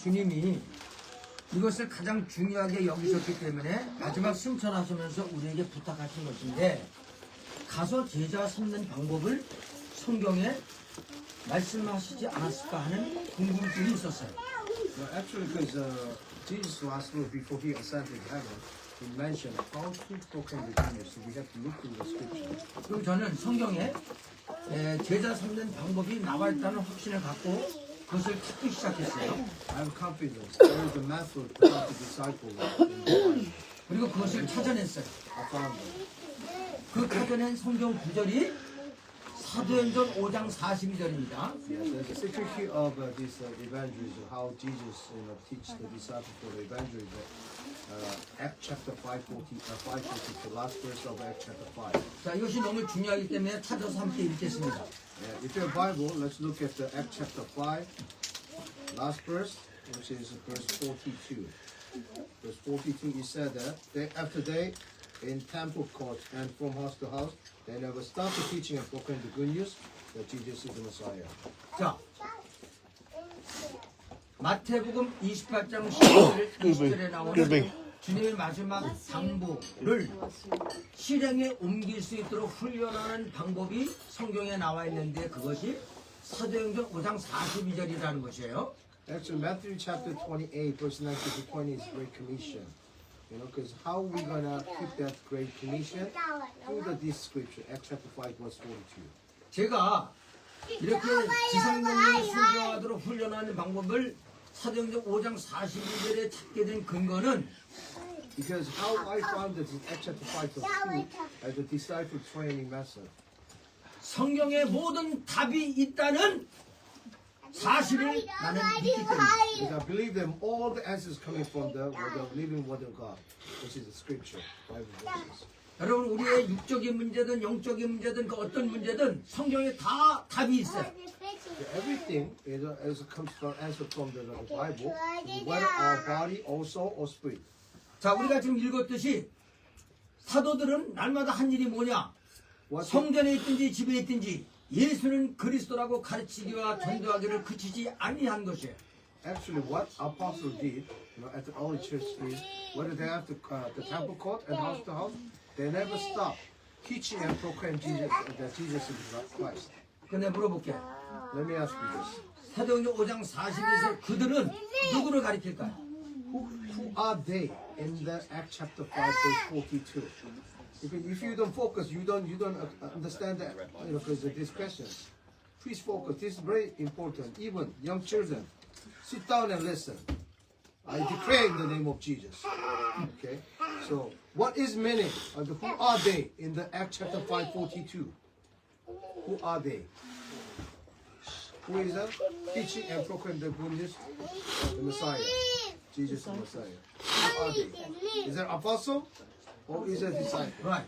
주님이 이것을 가장 중요하게 여기셨기 때문에 마지막 승천하시면서 우리에게 부탁하신 것인데, 가서 제자 삼는 방법을 성경에 말씀하시지 않았을까 하는 궁금증이 있었어요. Well, actually, because Jesus last week before he ascended to heaven, he mentioned how to proclaim the good news. So we have to look through the scripture. 그리고 저는 성경에 제자 삼는 방법이 나와 있다는 확신을 갖고 그것을 찾기 시작했어요. I have confidence there is a method for how to disciple in the Bible. 그리고 그것을 찾아냈어요. I found it. 그 찾아낸 성경 구절이 사도행전 5장 42절입니다. Yes, there's a secret here of this evangelism, how Jesus teach the disciples for the evangelism. Acts chapter 5:40, the last verse of Acts chapter 5. 자, 이것이 너무 중요하기 때문에 찾아서 함께 읽겠습니다. Yeah, if you have a Bible, let's look at the Acts chapter 5, last verse, which is verse 42. Verse 42, he said that after they, in temple courts and from house to house, they never stopped teaching and proclaiming the good news that Jesus is the Messiah. 자, 마태복음 28장 20절에 나오는 주님의 마지막 당부를 실행에 옮길 수 있도록 훈련하는 방법이 성경에 나와 있는데, 그것이 사도행전 5장 42절이라는 것이에요. Actually, Matthew chapter 28, verse 19 to 20 is Great Commission. You know, because how are we going to keep that Great Commission? Through this scripture, Acts chapter 5, verse 42. 제가 이렇게 지상명령을 순종하도록 훈련하는 방법을 사도행전 5장 42절에 찾게 된 근거는, Because how I found this in Acts chapter 5 to 2 as a disciple training method. 성경에 모든 답이 있다는 사실을 나는 믿기 때문에. Because I believe them all the answers coming from the living word of God, which is the scripture, Bible verses. 여러분, 우리의 육적인 문제든 영적인 문제든 그 어떤 문제든 성경에 다 답이 있어요. So everything comes from answer from the Bible, whether our body, or soul, or spirit. 자, 우리가 지금 읽었듯이 사도들은 날마다 한 일이 뭐냐? 성전에 있든지 집에 있든지 예수는 그리스도라고 가르치기와 전도하기를 그치지 아니한 것이에요. Actually, what apostles did, at the early church is whether they have the temple court and house to house, they never stop teaching and proclaim Jesus that Jesus is Christ. 근데 물어볼게요. Let me ask you this: 사도행전 5장 42에서 그들은 누구를 가리킬까요? Who are they in the Acts chapter 5 verse 42? If you don't focus, you don't understand that, because of these questions. Please focus. This is very important. Even young children, sit down and listen. I declare in the name of Jesus. Okay. So, what is meaning? Who are they in the Acts chapter 5:42? Who are they? Who is that? Teaching and proclaim the good news of the Messiah. Jesus the Messiah. Who are they? Is that apostle or is that disciple? Right.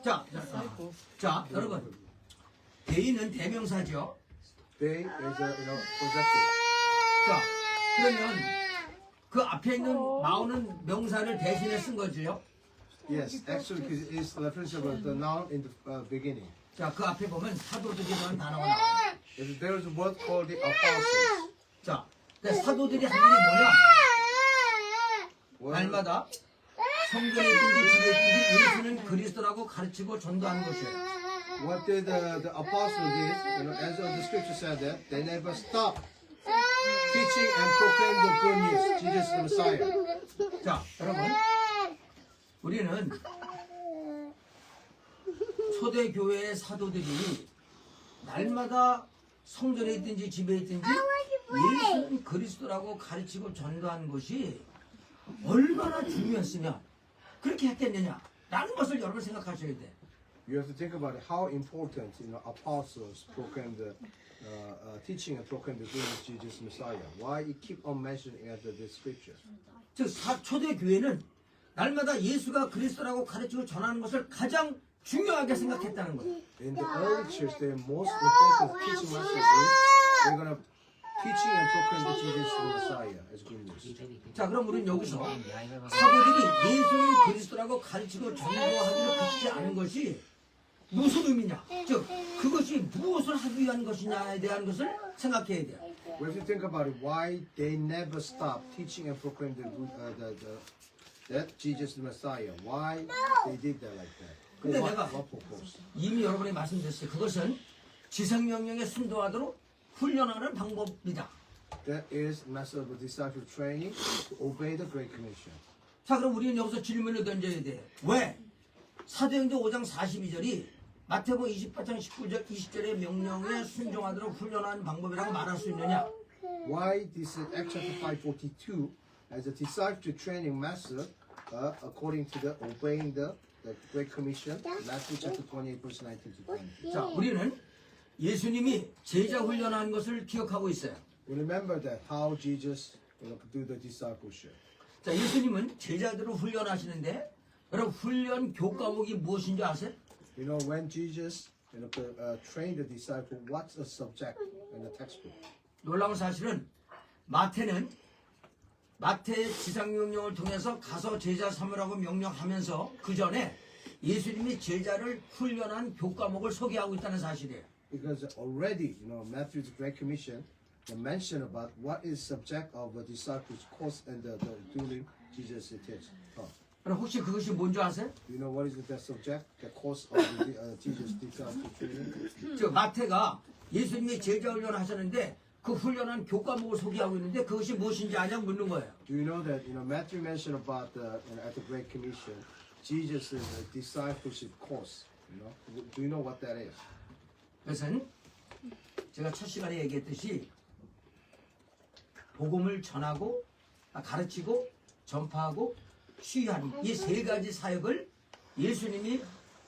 자, 여러분. 대인은 대명사죠. They is projected. 자, 그러면 그 앞에 있는 나오는 명사를 대신에 쓴 거죠. Yes, actually it is reference about the noun in the beginning. 자, 그 앞에 보면 사도들이라는 단어가 나와요. There is a word called the apostles. 자, 근데 사도들이 한 일이 뭐냐? 날마다 성전에 있든지 집에 있든지 예수는 그리스도라고 가르치고 전도하는 것이에요. What did the apostles did? As the scripture said that they never stop teaching and proclaim the good news, Jesus the Messiah. 자, 여러분, 우리는 초대 교회의 사도들이 날마다 성전에 있든지 집에 있든지 예수는 그리스도라고 가르치고 전도하는 것이 얼마나 중요했으면 그렇게 했겠느냐라는 것을 여러분 생각하셔야 돼. You have to think about how important apostles proclaim the teaching and proclaim the good news, Jesus Messiah. Why you keep on mentioning at the scripture? 즉 초대 교회는 날마다 예수가 그리스도라고 가르치고 전하는 것을 가장 중요하게 생각했다는 거예요. In the early church, the most important teaching message is they're gonna teaching and proclaim the Jesus Messiah as good news. 자, 그럼 우리는 여기서 사도들이 예수는 그리스도라고 가르치고 전도하기를 그치지 않은 것이 무슨 의미냐? 즉 그것이 무엇을 하기 위한 것이냐에 대한 것을 생각해야 돼요. Well, if you think about it, why they never stop teaching and proclaim that Jesus is the Messiah? Why they did that like that? For 근데 what, 내가 what purpose? 이미 여러분이 말씀드렸어요. 그것은 지성명령에 순도하도록 훈련하는 방법이다. That is method of disciple training to obey the Great Commission. 자, 그럼 우리는 여기서 질문을 던져야 돼. 왜? 사도행전 5장 42절이 마태복음 28장 19절 20절의 명령에 순종하도록 훈련하는 방법이라고 말할 수 있느냐? Why this is Acts chapter 5:42 as a disciple training method according to the obeying the Great Commission, Matthew chapter 28 verse 19 to 20. 자, 우리는 예수님이 제자 훈련하는 것을 기억하고 있어요. We remember that how Jesus do the discipleship. 자, 예수님은 제자들을 훈련하시는데 여러분 훈련 교과목이 무엇인지 아세요? You know, when Jesus trained the disciple, what's the subject in the textbook? 놀라운 사실은 마태는 마태의 지상명령을 통해서 가서 제자 삼으라고 명령하면서 그 전에 예수님이 제자를 훈련한 교과목을 소개하고 있다는 사실이에요. Because already, you know, Matthew's Great Commission mention about what is subject of a disciples' course and the during Jesus' teach. 그럼 혹시 그것이 뭔지 아세요? Do you know what is the subject, the course of the Jesus' disciple training? 저 마태가 예수님이 제자 훈련하셨는데 그 훈련한 교과목을 소개하고 있는데 그것이 무엇인지 아냐 묻는 거예요. Do you know that Matthew mentioned about at the Great Commission, Jesus' discipleship course? You know, do you know what that is? 그것은 제가 첫 시간에 얘기했듯이 복음을 전하고 가르치고 전파하고 치유하는 이 세 가지 사역을 예수님이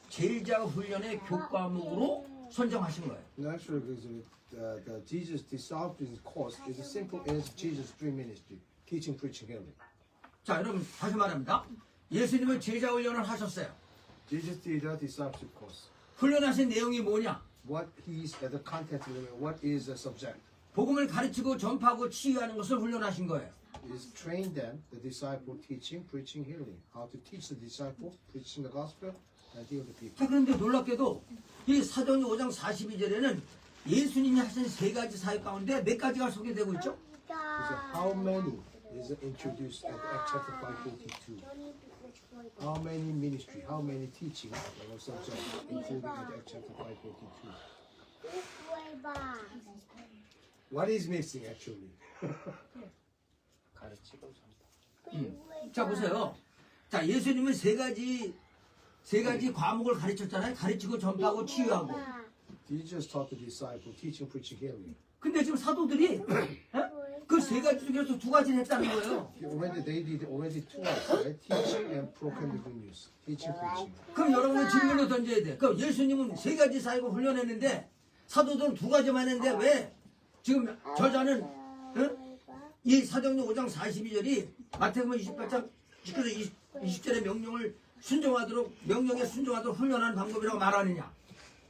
제자 훈련의 교과목으로 선정하신 거예요. Naturally, because the Jesus discipleship course is as simple as Jesus' dream ministry, teaching, preaching, healing. 자, 여러분 다시 말합니다. 예수님은 제자 훈련을 하셨어요. Jesus did the discipleship course. 훈련하신 내용이 뭐냐? What is the content of it? What is the subject? 복음을 가르치고 전파하고 치유하는 것을 훈련하신 거예요. Is train them, the disciple, teaching, preaching, healing. How to teach the disciple, preaching the gospel, and heal the people. 자, 그런데 놀랍게도 이 사도행전 5장 42절에는 예수님이 하신 세 가지 사역 가운데 몇 가지가 소개되고 있죠? So how many is introduced at Acts chapter 5:42? How many ministry, how many teaching subject included at Acts chapter 5:42? What is missing actually? 자, 보세요. 자, 예수님은 세 가지 과목을 가르쳤잖아요. 가르치고 전파하고 치유하고. Jesus taught the disciple, teaching, preaching, healing. 근데 지금 사도들이 그 세 가지 중에서 두 가지를 했다는 거예요. They did already twice, right? Teaching and proclaim the good news. Teaching, preaching. 그럼 여러분은 질문을 던져야 돼. 그럼 예수님은 세 가지 사역을 훈련했는데 사도들은 두 가지만 했는데 왜 지금 저자는 이 사도행전 5장 42절이 마태복음 28장 20절의 명령을 순종하도록 명령에 순종하도록 훈련하는 방법이라고 말하느냐?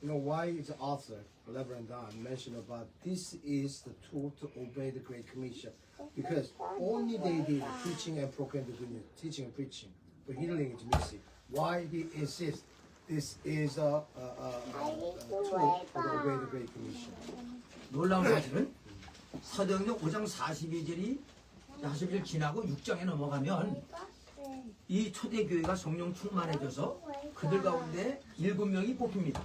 You know why the author, Reverend Don, mentioned about this is the tool to obey the Great Commission? Because only they did teaching and proclaim the good news, teaching and preaching, but healing is missing. Why he insists this is a tool to obey the Great Commission? 놀라운 사실은 사도행전 5장 42절이 40절 지나고 6장에 넘어가면 이 초대교회가 성령 충만해져서 그들 가운데 7명이 뽑힙니다.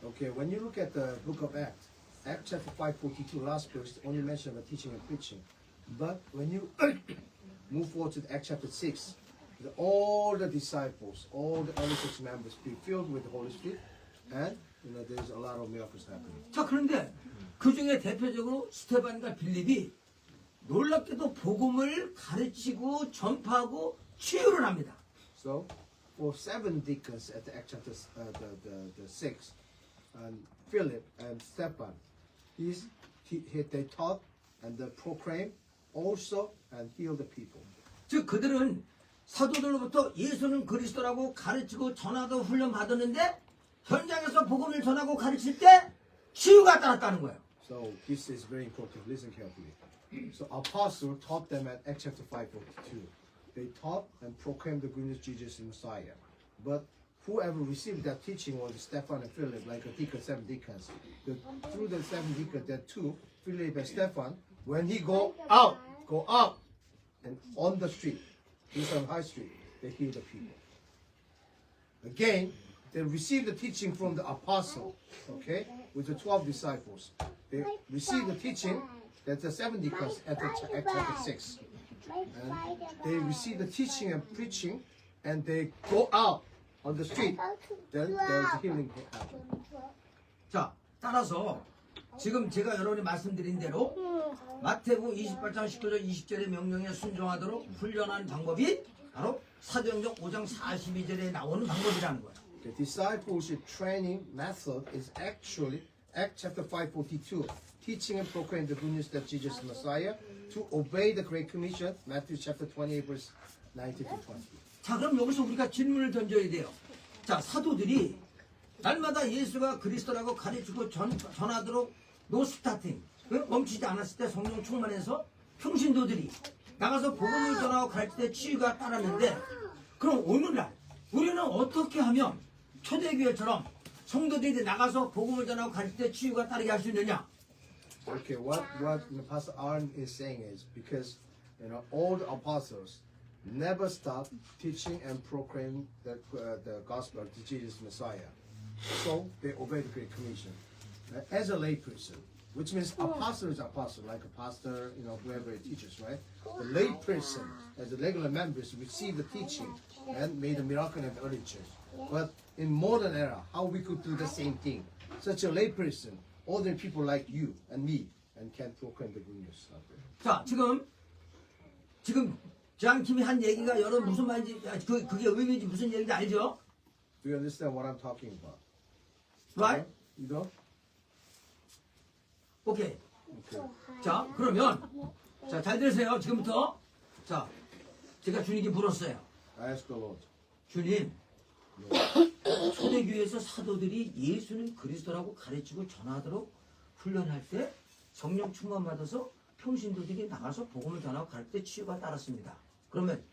Okay, when you look at the book of Acts, Acts chapter 5:42, last verse only mention about teaching and preaching. But when you move forward to Acts chapter 6, all the disciples, all the early church members be filled with the Holy Spirit, and there's a lot of miracles happening. 자, 그런데 그 중에 대표적으로 스테반과 빌립이 놀랍게도 복음을 가르치고 전파하고 치유를 합니다. So, for 7 deacons at the Acts chapter 6, and Philip and Stephen, they taught and proclaimed also and healed the people. 즉 그들은 사도들로부터 예수는 그리스도라고 가르치고 전하도 훈련 받았는데 현장에서 복음을 전하고 가르칠 때 치유가 따랐다는 거예요. So this is very important. Listen carefully. So apostle taught them at Acts chapter 5:42. They taught and proclaimed the good news Jesus is Messiah. But whoever received that teaching was Stephen and Philip, like a deacon, 7 deacons. Through the 7 deacons, that 2 Philip and Stephen, when he go out, and on the street, he's on high street, they heal the people. Again, they receive the teaching from the apostle, okay, with the 12 disciples. They receive the teaching that the 70 comes at chapter 6. And they receive the teaching and preaching, and they go out on the street, then there's healing happen. 자, 따라서 지금 제가 여러분이 말씀드린 대로 마태복음 28장 19절 20절의 명령에 순종하도록 훈련한 방법이 바로 사도행전 5장 42절에 나오는 방법이라는 거예요. The discipleship training method is actually Acts chapter 5:42, teaching and proclaim the good news that Jesus is Messiah, to obey the Great Commission, Matthew chapter 28 verse 19 to 20. 자, 그럼 여기서 우리가 질문을 던져야 돼요. 자, 사도들이 날마다 예수가 그리스도라고 가르치고 전하도록 노 스타팅, 멈추지 않았을 때 성령 충만해서 평신도들이 나가서 복음을 전하고 가르칠 때 치유가 따랐는데, 그럼 오늘날 우리는 어떻게 하면 초대교회처럼 성도들이 나가서 복음을 전하고 가르칠 때 치유가 따르게 할 수 있느냐? Okay, what Pastor Aaron is saying is because all the apostles never stopped teaching and proclaiming the gospel to Jesus Messiah, so they obeyed the Great Commission. As a layperson, which means apostle is apostle, like a pastor, whoever teaches, right? The layperson, as the regular members, receive the teaching and made a miracle in the early church. But in modern era, how we could do the same thing? Such a layperson, ordinary people like you and me, and can proclaim the good news. 자, 지금 장팀이 한 얘기가 여러분 무슨 말인지, 그게 의미인지 무슨 얘기인지 알죠? Do you understand what I'm talking about? Right? You don't? 오케이. Okay. 자, 그러면 자, 잘 들으세요. 지금부터 자, 제가 주님께 물었어요. I ask the Lord. 주님, 초대교회에서 사도들이 예수는 그리스도라고 가르치고 전하도록 훈련할 때 성령 충만 받아서 평신도들이 나가서 복음을 전하고 가르칠 때 치유가 따랐습니다. 그러면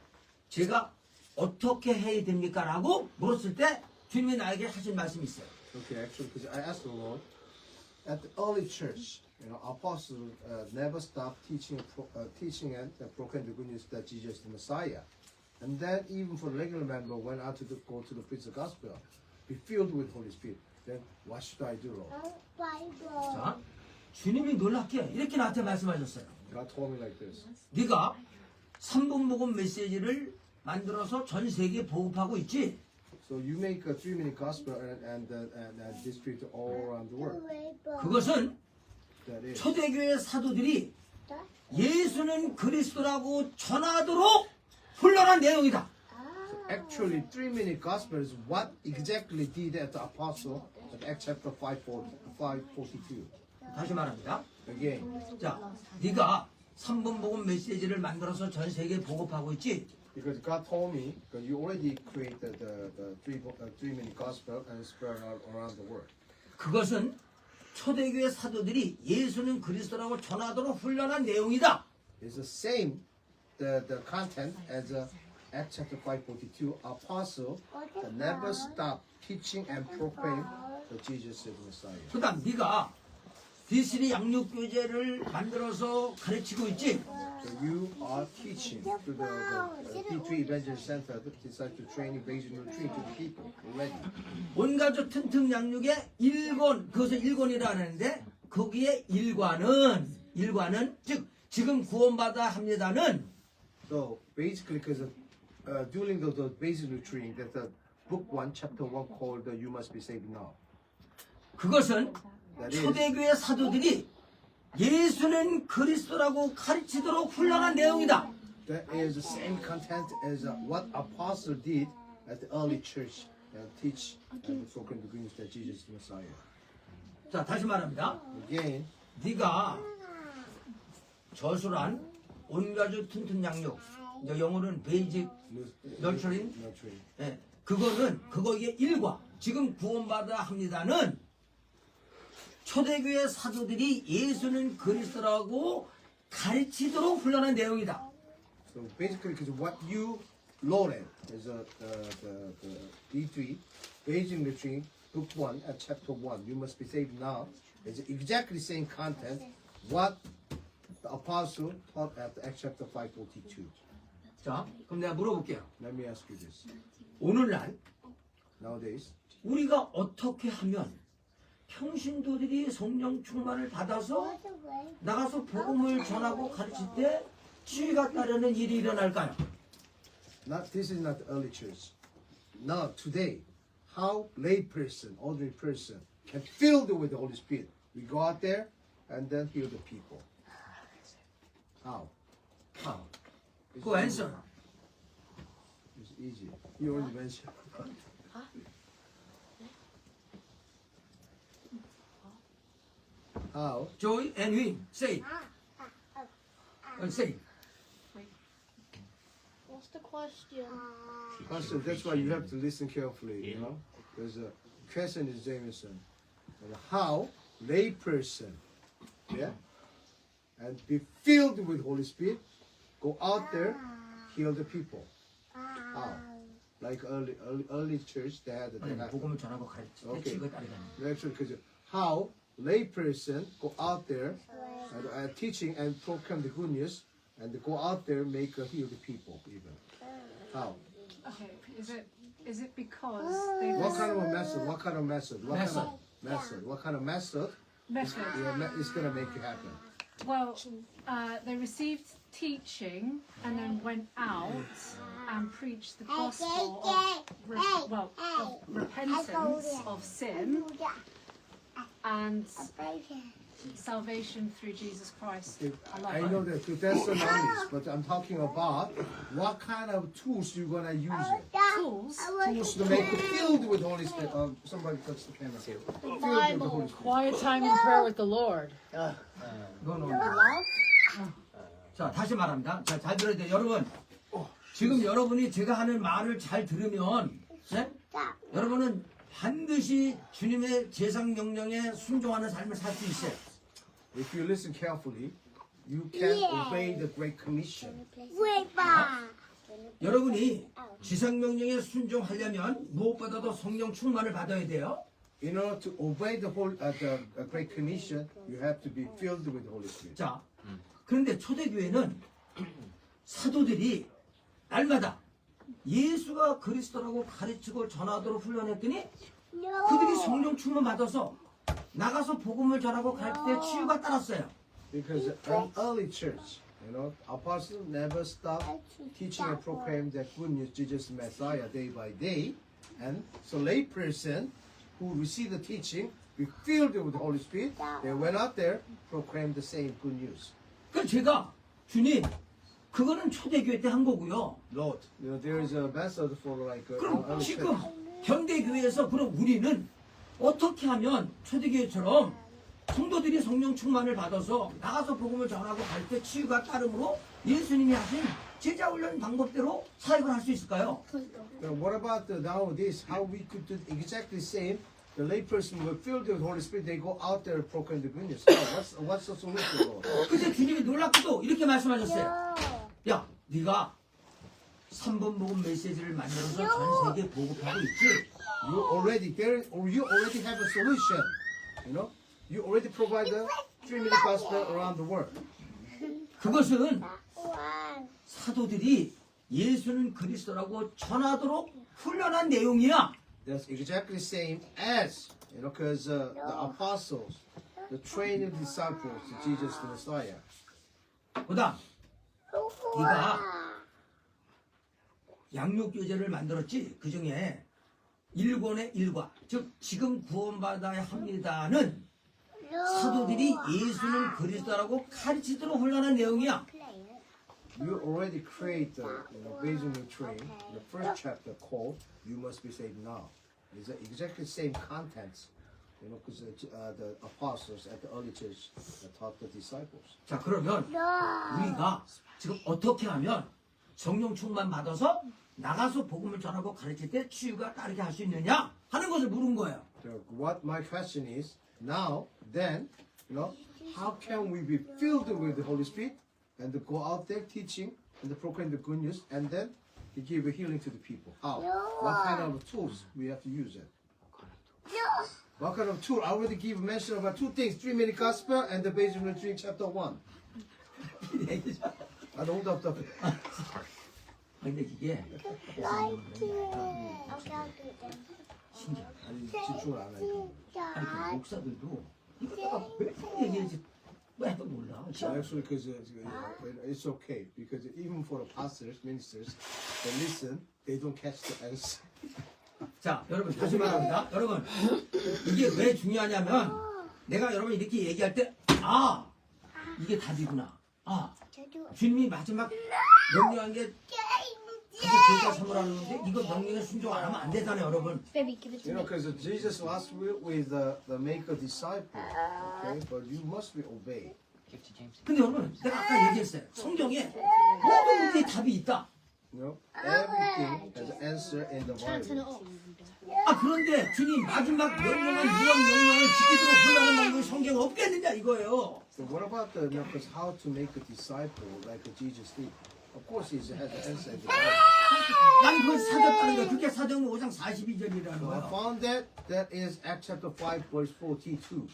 제가 어떻게 해야 됩니까? 라고 물었을 때 주님이 나에게 하신 말씀이 있어요. Okay, actually, because I asked the Lord, at the early church, apostles never stopped teaching and proclaim the good news that Jesus is the Messiah. And then even for the regular member went out to go to the preach the gospel, be filled with Holy Spirit. Then what should I do, Lord? 자, 주님이 놀랍게 이렇게 나한테 말씀하셨어요. God told me like this. 네가 3분 복음 메시지를 만들어서 전 세계에 보급하고 있지? So you make a 3-minute gospel and distribute it all around the world. 그것은 That is. 초대교회 사도들이 예수는 그리스도라고 전하도록 훈련한 내용이다. Actually, 3-minute gospel is what exactly did at the apostle at Acts chapter 5:42. 다시 말합니다. Again, 자, 네가 3분 복음 메시지를 만들어서 전 세계에 보급하고 있지? because God told me, because you already created the 3-minute gospel and spread out around the world. 그것은 초대교회 사도들이 예수는 그리스도라고 전하도록 훈련한 내용이다. It's the same, the content as Acts chapter 5:42. Apostle that never stopped teaching and proclaim that Jesus is Messiah. 그다음 네가 디스니 양육교재를 만들어서 가르치고 있지? So you are teaching to the D3 Evangelist Center, the disciple training, basic retreat to the people already. 온가족 튼튼 양육의 1권, 그것을 1권이라 하는데 거기에 일과는 즉 지금 구원받아 합니다는 So basically, because during the basic retreat, that the book 1, chapter 1 called You Must Be Saved Now. 그것은 That is, 초대교회 사도들이 예수는 그리스도라고 가르치도록 훈련한 내용이다. that is the same content as what apostle did at the early church, teach and proclaim the good news that Jesus is the Messiah. 자, 다시 말합니다. Again, 네가 저술한 온가족 튼튼 양육, 영어로는 베이직 nurturing, 예, 그거의 일과 지금 구원받아 합니다는 초대교회 사도들이 예수는 그리스도라고 가르치도록 훈련한 내용이다. so basically, because what you loaded is the D3 Beijing retreat, book 1 at chapter 1. You must be saved now. It's exactly the same content. what the apostle taught at Acts chapter 5:42. 자, 그럼 내가 물어볼게요. Let me ask you this. 오늘날 Nowadays, 우리가 어떻게 하면 평신도들이 성령 충만을 받아서 나가서 복음을 전하고 가르칠 때 치유가 따르는 일이 일어날까요? this is not the early church. Now, today, how lay person, ordinary person, can filled with the Holy Spirit. We go out there and then heal the people. How? 아, 그 answer. It's easy. You already mentioned. How? Joy and Win, say. Say. What's the question? Pastor, that's why you have to listen carefully, you know? Because the question is Jameson. And how lay person, yeah, and be filled with Holy Spirit, go out there, heal the people. How? Like early church, they had 아니, that. 복음을 전하고 가르칠 때 Okay. 치유가 따르는. Actually, because how lay person go out there and teaching and proclaim the good news, and go out there make heal the people even. How? Okay, is it because they've What kind of a method? What kind of method? What Method. kind of method? What kind of method method? is gonna make it happen? Well, they received teaching and then went out and preached the gospel of repentance of sin and salvation through Jesus Christ I alone. know that that's the knowledge, but I'm talking about what kind of tools you're gonna use it. Tools, Tools to make it filled with Holy Spirit. Somebody touch the camera. Filled with the Holy Spirit. Quiet time in prayer with the Lord. No. 자, 다시 말합니다. 자, 잘 들어야 돼요. 여러분, 지금 여러분이 제가 하는 말을 잘 들으면, 네? 여러분은 반드시 주님의 제상 명령에 순종하는 삶을 살 수 있어요. If you listen carefully, you can obey the Great Commission. 여러분이 지상 명령에 순종하려면 무엇보다도 성령 충만을 받아야 돼요. In order to obey the Great Commission, you have to be filled with the Holy Spirit. 자, 그런데 초대교회는 사도들이 날마다 예수가 그리스도라고 가르치고 전하도록 훈련했더니 그들이 성령 충만 받아서 나가서 복음을 전하고 갈 때 치유가 따랐어요. Because an early church, you know, apostles never stopped teaching and proclaim that good news, Jesus Messiah, day by day. And so lay person who received the teaching, be filled with the Holy Spirit, they went out there, proclaimed the same good news. 그 제가 주님 그거는 초대교회 때 한 거고요. Lord, you know, there is a method for like 그럼 early 지금 church. 현대교회에서 그럼 우리는 어떻게 하면 초대교회처럼 성도들이 성령 충만을 받아서 나가서 복음을 전하고 갈 때 치유가 따름으로 예수님이 하신 제자 훈련 방법대로 사역을 할 수 있을까요? What about nowadays? How we could do exactly the same? The layperson were filled with the Holy Spirit. They go out there and proclaim the good news. What's the solution, Lord? 근데 주님이 놀랍게도 이렇게 말씀하셨어요. 야, 네가 3번 복음 메시지를 만들어서 전 세계 보급하고 있지. You already have a solution. You know, you already provide the 3-minute gospel around the world. 그것은 사도들이 예수는 그리스도라고 전하도록 훈련한 내용이야. That's exactly the same as, you know, because the apostles, the trained disciples of Jesus the Messiah. 그다음 네가 양육교제를 만들었지. 그 중에 1권의 1과 즉 지금 구원받아야 합니다는 사도들이 예수는 그리스도라고 가르치도록 훈련한 내용이야. You already create the basically train. The first chapter called "You Must Be Saved Now." It's exactly the same contents, you know, because the apostles at the early church taught the disciples. 자, 그러면 우리가 지금 어떻게 하면 성령 충만 받아서 나가서 복음을 전하고 가르칠 때 치유가 따르게 할 수 있느냐 하는 것을 물은 거예요. So what my question is now, then, you know, how can we be filled with the Holy Spirit and to go out there teaching and to proclaim the good news and then to give a healing to the people? How? What kind of tools we have to use it? What kind of tool? I already give mention about two things: 3-minute gospel and the basic doctrine, chapter 1. 아 너무 답답해. 근데 이게 신기하다. 아니 집중을 안 하니까. 아니 그 목사들도 이거 내가 왜 얘기했지 왜 해도 몰라. Actually, because it's okay because even for the pastors, ministers, they listen, they don't catch the answer. 자, 여러분 다시 말합니다. 여러분 이게 왜 중요하냐면 내가 여러분 이렇게 얘기할 때 이게 답이구나. 주님이 마지막 명령한 게 다시 제자 삼으라는 건데 이거 명령에 순종 안 하면 안 되잖아요, 여러분. Baby, give it to You know, me. because Jesus last will with the make a disciple, okay? But you must be obeyed. 근데 여러분 내가 아까 얘기했어요. 성경에 모든 문제에 답이 있다. You know, everything has an answer in the Turn it Bible. off. 그런데 주님 마지막 명령한 유언 명령을 지키도록 훈련하는 방법이 성경에 없겠느냐 이거예요. So what about the, you know, 'cause how to make a disciple like Jesus did? Of course, he has an answer in the Bible. 난 그걸 사줬다는 거야. 그게 사도행전 5장 42절이라는 So I 거야. found that is Acts chapter 5, verse 42.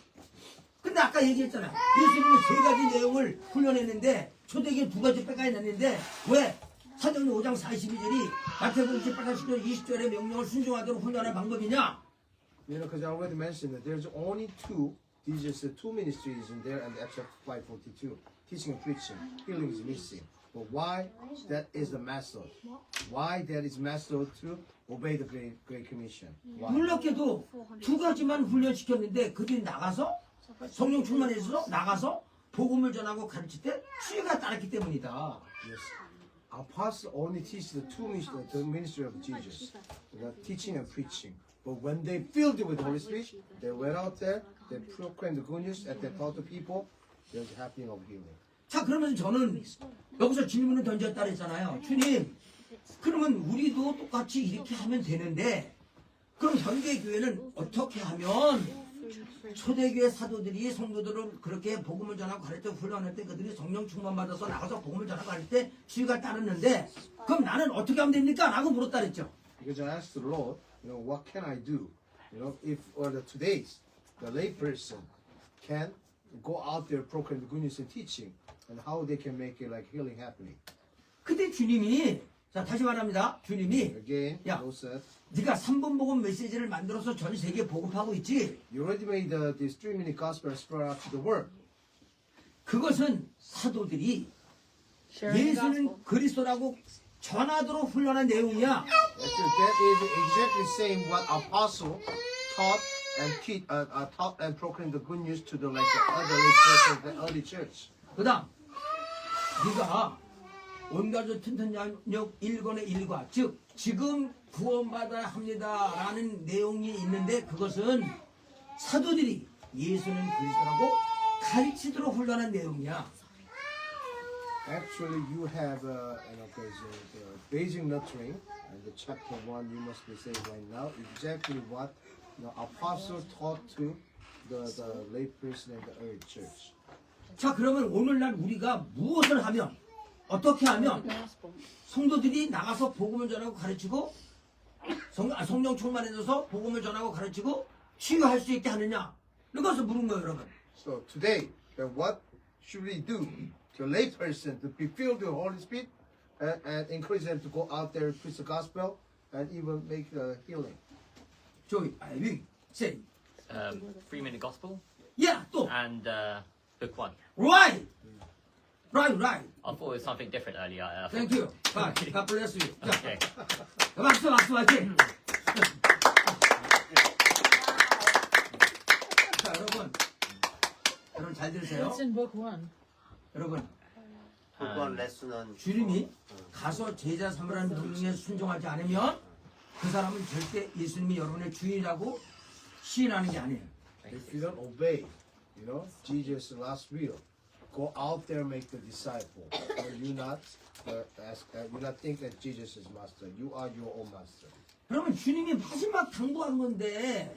근데 아까 얘기했잖아. 예수님은 세 가지 내용을 훈련했는데 초대교회 두 가지 뺏어냈는데 왜? 사도행전 5장 42절이 마태복음 18장 20절의 명령을 순종하도록 훈련할 방법이냐? You know, because I already mentioned that there's only two ministries in there, and Acts chapter 5:42, teaching and preaching, healing is missing. But why? That is the method. Why that is method to obey the Great Commission? Why? 놀랍게도 두 가지만 훈련시켰는데 그들이 나가서 성령 충만해서 나가서 복음을 전하고 가르칠 때 수혜가 따랐기 때문이다. Yes. Apostle only teach the the ministry of Jesus, the teaching and preaching. But when they filled with the Holy Spirit, they went out there, they proclaimed the good news, and they taught the people. There's a happening of healing. 자, 그러면 저는 여기서 질문을 던졌다 그랬잖아요. 주님, 그러면 우리도 똑같이 이렇게 하면 되는데 그럼 현대 교회는 어떻게 하면 초대교회 사도들이 성도들을 그렇게 복음을 전하고 가르칠 때 훈련할 때 그들이 성령 충만 받아서 나가서 복음을 전하고 가르칠 때 주의가 따르는데 그럼 나는 어떻게 하면 됩니까? 라고 물었다 그랬죠. Because I asked the Lord, you know, what can I do? You know, if today's the lay person can go out there proclaim the good news and teaching, and how they can make it like healing happening. 그때 주님이 자 다시 말합니다. 주님이 Again, Yeah. Lord said, 네가 3분 복음 메시지를 만들어서 전 세계에 보급하고 있지. you already made this 3-minute gospel and spread out to the world. 그것은 사도들이 Sharing the 예수는 gospel. 그리스도라고 전하도록 훈련한 내용이야. Actually, that is exactly saying what apostle taught and proclaimed the good news to the like the other lay church, the early church. 그다음 네가 온가족 튼튼역 1권의 1과 즉 지금 구원받아야 합니다라는 내용이 있는데 그것은 사도들이 예수는 그리스도라고 가르치도록 훈련한 내용이야. Actually, you have the basic nurturing and the chapter 1 you must be saying right now exactly what the apostle taught to the lay person and the early church. 자 그러면 오늘날 우리가 무엇을 하면 어떻게 하면 성도들이 나가서 복음을 전하고 가르치고 성령 충만해져서 복음을 전하고 가르치고 치유할 수 있게 하느냐 이것을 물은 거예요 여러분. So today, what should we do to lay person to be filled with the Holy Spirit and encourage them to go out there and preach the gospel and even make healing? 조이 아이빙 say 3-minute gospel yeah 또 and book 1. right. I thought it was something different earlier. Thank you. God bless you. 자, Okay. 박수 화이팅. 자 여러분 잘 들으세요. It's in book 1. 여러분 그번 레슨은 주님이 가서 제자 삼으라는 명령에 순종하지 않으면 그 사람은 절대 예수님이 여러분의 주인이라고 시인하는 게 아니에요. If you don't obey, you know, Jesus' last will, go out there and make the disciple. Or you not think that Jesus is master. You are your own master. 그러면 주님이 마지막 당부한 건데,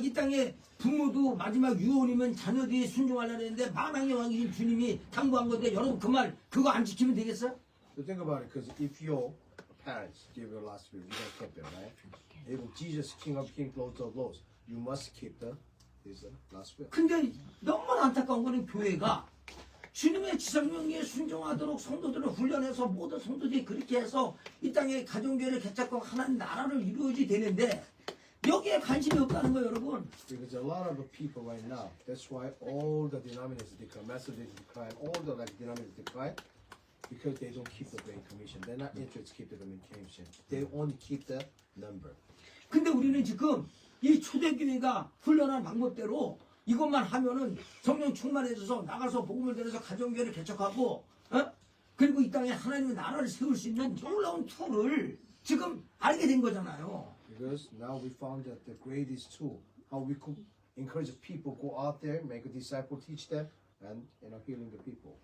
이 땅에 부모도 마지막 유언이면 자녀들이 순종하려고 했는데 만왕의 왕이신 주님이 당부한 건데 여러분 그 말 그거 안 지키면 되겠어요? So think about it, because if your parents give your last will, you don't keep it, right? If Jesus, King of Kings, Lord of Lords, you must keep this last will. 근데 너무나 안타까운 거는 교회가 주님의 지성령에 순종하도록 성도들을 훈련해서 모든 성도들이 그렇게 해서 이 땅에 가정교회를 개척하고 하나님 나라를 이루어지 되는데 여기에 관심이 없다는 거예요, 여러분. Because a lot of people right now, that's why all the denominations decline, Methodist decline, all the like denominations decline, because they don't keep the Great Commission. They're not interested to keep the communication. They only keep the number. 근데 우리는 지금 이 초대교회가 훈련한 방법대로 이것만 하면은 성령 충만해져서 나가서 복음을 전해서 가정교회를 개척하고, 그리고 이 땅에 하나님의 나라를 세울 수 있는 놀라운 툴을 지금 알게 된 거잖아요. Because now we found that the greatest tool, how we could encourage people go out there, make a disciple, teach them, and healing the people.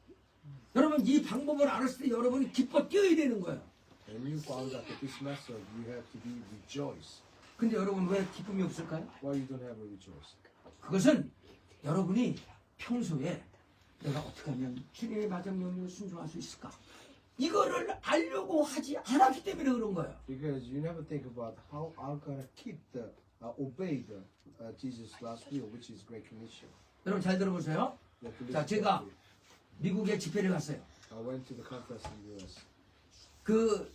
여러분 이 방법을 알았을 때 여러분이 기뻐 뛰어야 되는 거예요. And you found out that this method, you have to be rejoice. 근데 여러분 왜 기쁨이 없을까요? Why you don't have a rejoice? 그것은 여러분이 평소에 내가 어떻게 하면 주님의 마장 명령을 순종할 수 있을까? 이거를 알려고 하지 않았기 때문에 그런 거예요. Because you never think about how I'm gonna keep obey the Jesus' last will, which is Great Commission. 여러분 잘 들어보세요. 자, 제가 미국에 집회를 갔어요. I went to the conference in the U.S. 그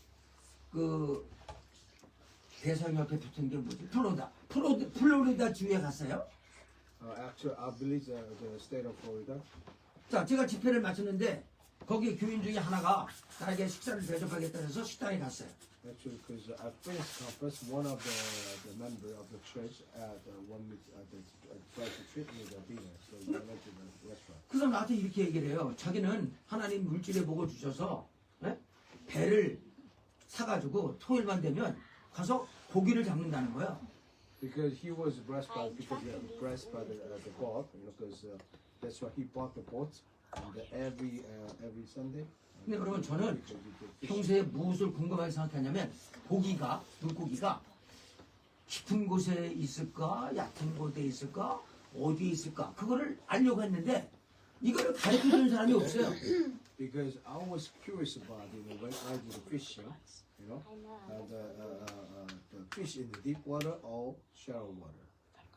대성 옆에 붙은 게 뭐지? 플로리다 주에 갔어요. Actually, I believe the state of Florida. 자, 제가 집회를 마쳤는데 거기 교인 중에 하나가 나에게 식사를 대접하겠다 해서 식당에 갔어요. Actually, because I finished conference, one of the member of the church wanted me tried to treat me the dinner, so we went to the restaurant. 그 사람 나한테 이렇게 얘기를 해요. 자기는 하나님 물질의 복을 주셔서 배를 사가지고 토요일만 되면 가서 고기를 잡는다는 거예요. Because he was blessed by the God, because that's why he bought the boat and every Sunday. 근데 여러분 저는 평소에 무엇을 궁금하게 생각하냐면 물고기가 깊은 곳에 있을까 얕은 곳에 있을까 어디에 있을까 그거를 알려고 했는데 이거를 가르쳐주는 사람이 없어요. Because I was curious about when I do the fishing, the fish in the deep water or shallow water.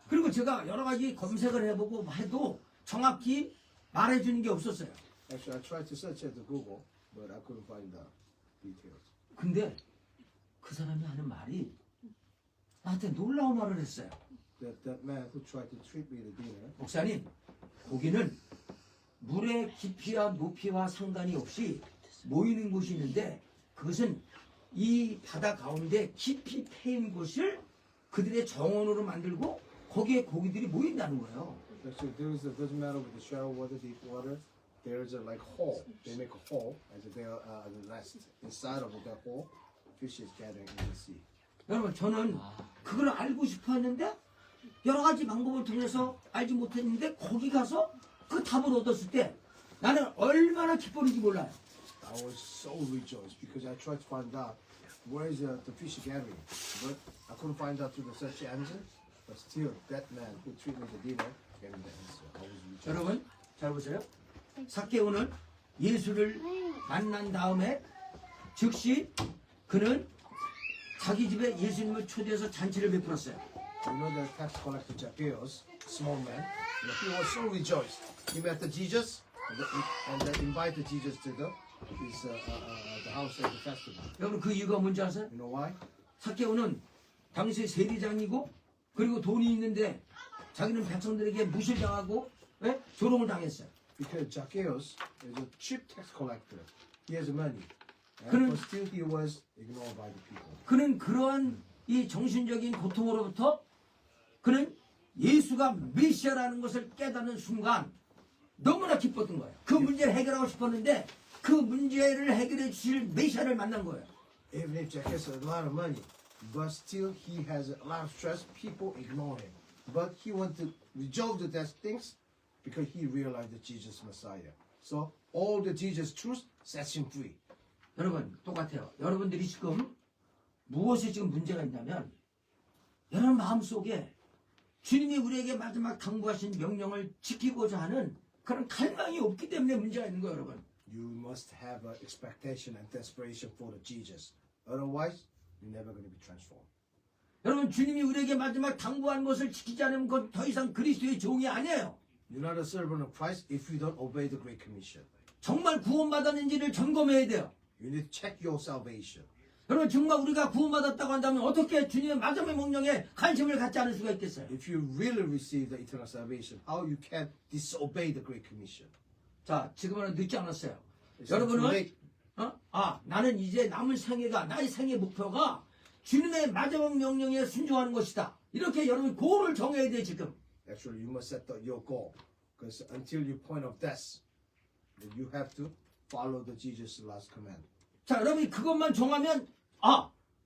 그리고 제가 여러 가지 검색을 해보고 해도 정확히 말해주는 게 없었어요. Actually, I tried to search at the Google, but I couldn't find the details. 근데 그 사람이 하는 말이 나한테 놀라운 말을 했어요. That man who tried to treat me the dinner, 목사님, 고기는 물의 깊이와 높이와 상관이 없이 모이는 곳이 있는데 그것은 이 바다 가운데 깊이 패인 곳을 그들의 정원으로 만들고 거기에 고기들이 모인다는 거예요. actually, doesn't matter with the shallow water, deep water. There's a like hole. They make a hole, and they nest inside of that hole. Fish is gathering in the sea. 여러분 저는 그걸 알고 싶어 했는데 여러 가지 방법을 통해서 알지 못했는데 거기 가서 그 답을 얻었을 때 나는 얼마나 기뻤는지 몰라요. I was so rejoiced because I tried to find out where is the fish gathering, but I couldn't find out through the search engine. But still, that man who treated me the dinner gave me the answer. I was rejoiced. 여러분 잘 보세요. 삭개오는 예수를 만난 다음에 즉시 그는 자기 집에 예수님을 초대해서 잔치를 베풀었어요. You know the tax collector Zacchaeus, small man, he was so rejoiced. He met the Jesus and then invited Jesus to the house at the festival. 여러분 그 이유가 뭔지 아세요? You know why? 삭개오는 당시 세리장이고 그리고 돈이 있는데 자기는 백성들에게 무시당하고 조롱을 당했어요. Because Zacchaeus is a cheap tax collector. He has money. 그는- But still he was ignored by the people. 그는 그러한 이 정신적인 고통으로부터 그는 예수가 메시아라는 것을 깨닫는 순간 너무나 기뻤던 거예요. 그 문제를 해결하고 싶었는데 그 문제를 해결해 주실 메시아를 만난 거예요. Even if Zacchaeus has a lot of money, but still he has a lot of stress, people ignore him. But he wanted to resolve the things because he realized that Jesus is Messiah. So all the Jesus truth sets him free. 여러분 똑같아요. 여러분들이 지금 무엇이 지금 문제가 있냐면 여러분 마음속에 주님이 우리에게 마지막 당부하신 명령을 지키고자 하는 그런 갈망이 없기 때문에 문제가 있는 거예요, 여러분. You must have an expectation and desperation for the Jesus. Otherwise, you're never going to be transformed. 여러분 주님이 우리에게 마지막 당부한 것을 지키지 않으면 그건 더 이상 그리스도의 종이 아니에요. You're not a servant of Christ if you don't obey the Great Commission. 정말 구원받았는지를 점검해야 돼요. You need to check your salvation. 여러분 정말 우리가 구원받았다고 한다면 어떻게 주님의 마지막 명령에 관심을 갖지 않을 수가 있겠어요? If you really receive the eternal salvation, how you can disobey the Great Commission? 자, 지금은 늦지 않았어요. It's not too 여러분은 late. 나는 이제 남은 생애가 나의 생애 목표가 주님의 마지막 명령에 순종하는 것이다. 이렇게 여러분 고를 정해야 돼 지금. Actually, you must set your goal. Because until your point of death, you have to follow the Jesus' last command. 자, 여러분이 그것만 정하면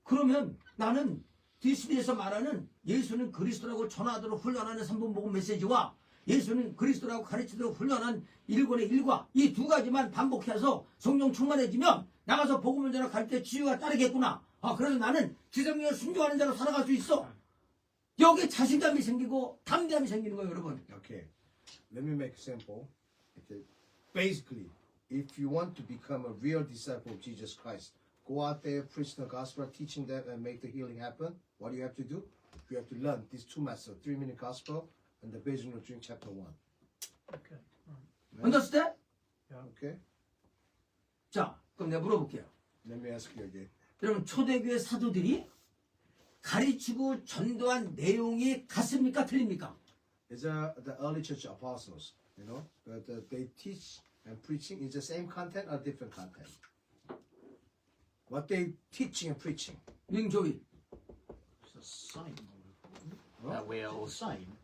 그러면 나는 디스니에서 말하는 예수는 그리스도라고 전하도록 훈련하는 3분 복음 메시지와 예수는 그리스도라고 가르치도록 훈련한 1권의 1과 이 두 가지만 반복해서 성령 충만해지면 나가서 복음을 전하 갈 때 치유가 따르겠구나. 그래서 나는 지성령에 순종하는 자로 살아갈 수 있어. 여기에 자신감이 생기고 담대함이 생기는 거예요, 여러분. Okay, let me make it simple. Okay. Basically, if you want to become a real disciple of Jesus Christ, go out there, preach the gospel, teaching them, and make the healing happen. What do you have to do? You have to learn these two methods: 3-minute gospel and the basic doctrine, chapter 1. Okay. understand? Okay. 자, 그럼 내가 물어볼게요. Let me ask you again. 여러분 초대교회 사도들이 가르치고 전도한 내용이 같습니까? 틀립니까? It's the early church apostles, you know, but they teach and preaching is the same content or different content. What they teaching and preaching. 민조이. It's the same. That we are It's all the same.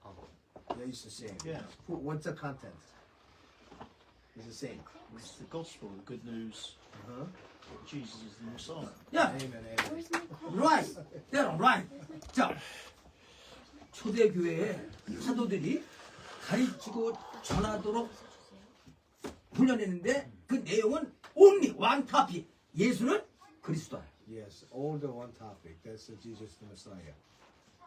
Yeah, it's the same. Yeah. What's the content? It's the same. It's the gospel, the good news. Uh-huh. That Jesus is the Messiah. 야, Amen. Amen. right. They're right. 자, 초대교회의 사도들이 가르치고 전하도록 훈련했는데 그 내용은 only one topic. 예수는 그리스도야. Yes, all the one topic. That's Jesus the Messiah.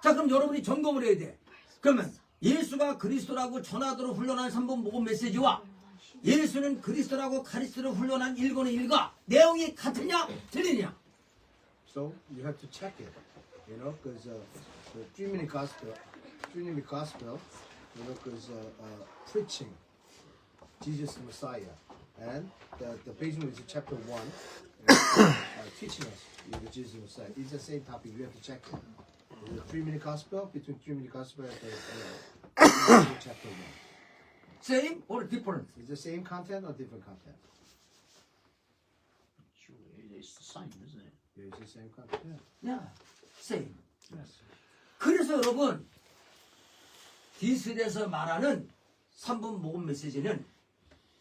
자, 그럼 여러분이 점검을 해야 돼. 그러면 예수가 그리스도라고 전하도록 훈련한 3번 복음 메시지와 예수는 그리스도라고 가르치도록 훈련한 1권의 1과 내용이 같으냐 틀리냐? So you have to check it, you know, because the 3-minute gospel, you know, because preaching Jesus the Messiah, and the basic is chapter 1, teaching us the Jesus the Messiah. It's the same topic. You have to check it. The 3-minute gospel between 3-minute gospel and the chapter 1. Same or different? Is the same content or different content? Surely it's the same, isn't it? Yeah, it's the same content. Yeah, same. Yes. 그래서 여러분 디스에서 말하는 3번 복음 메시지는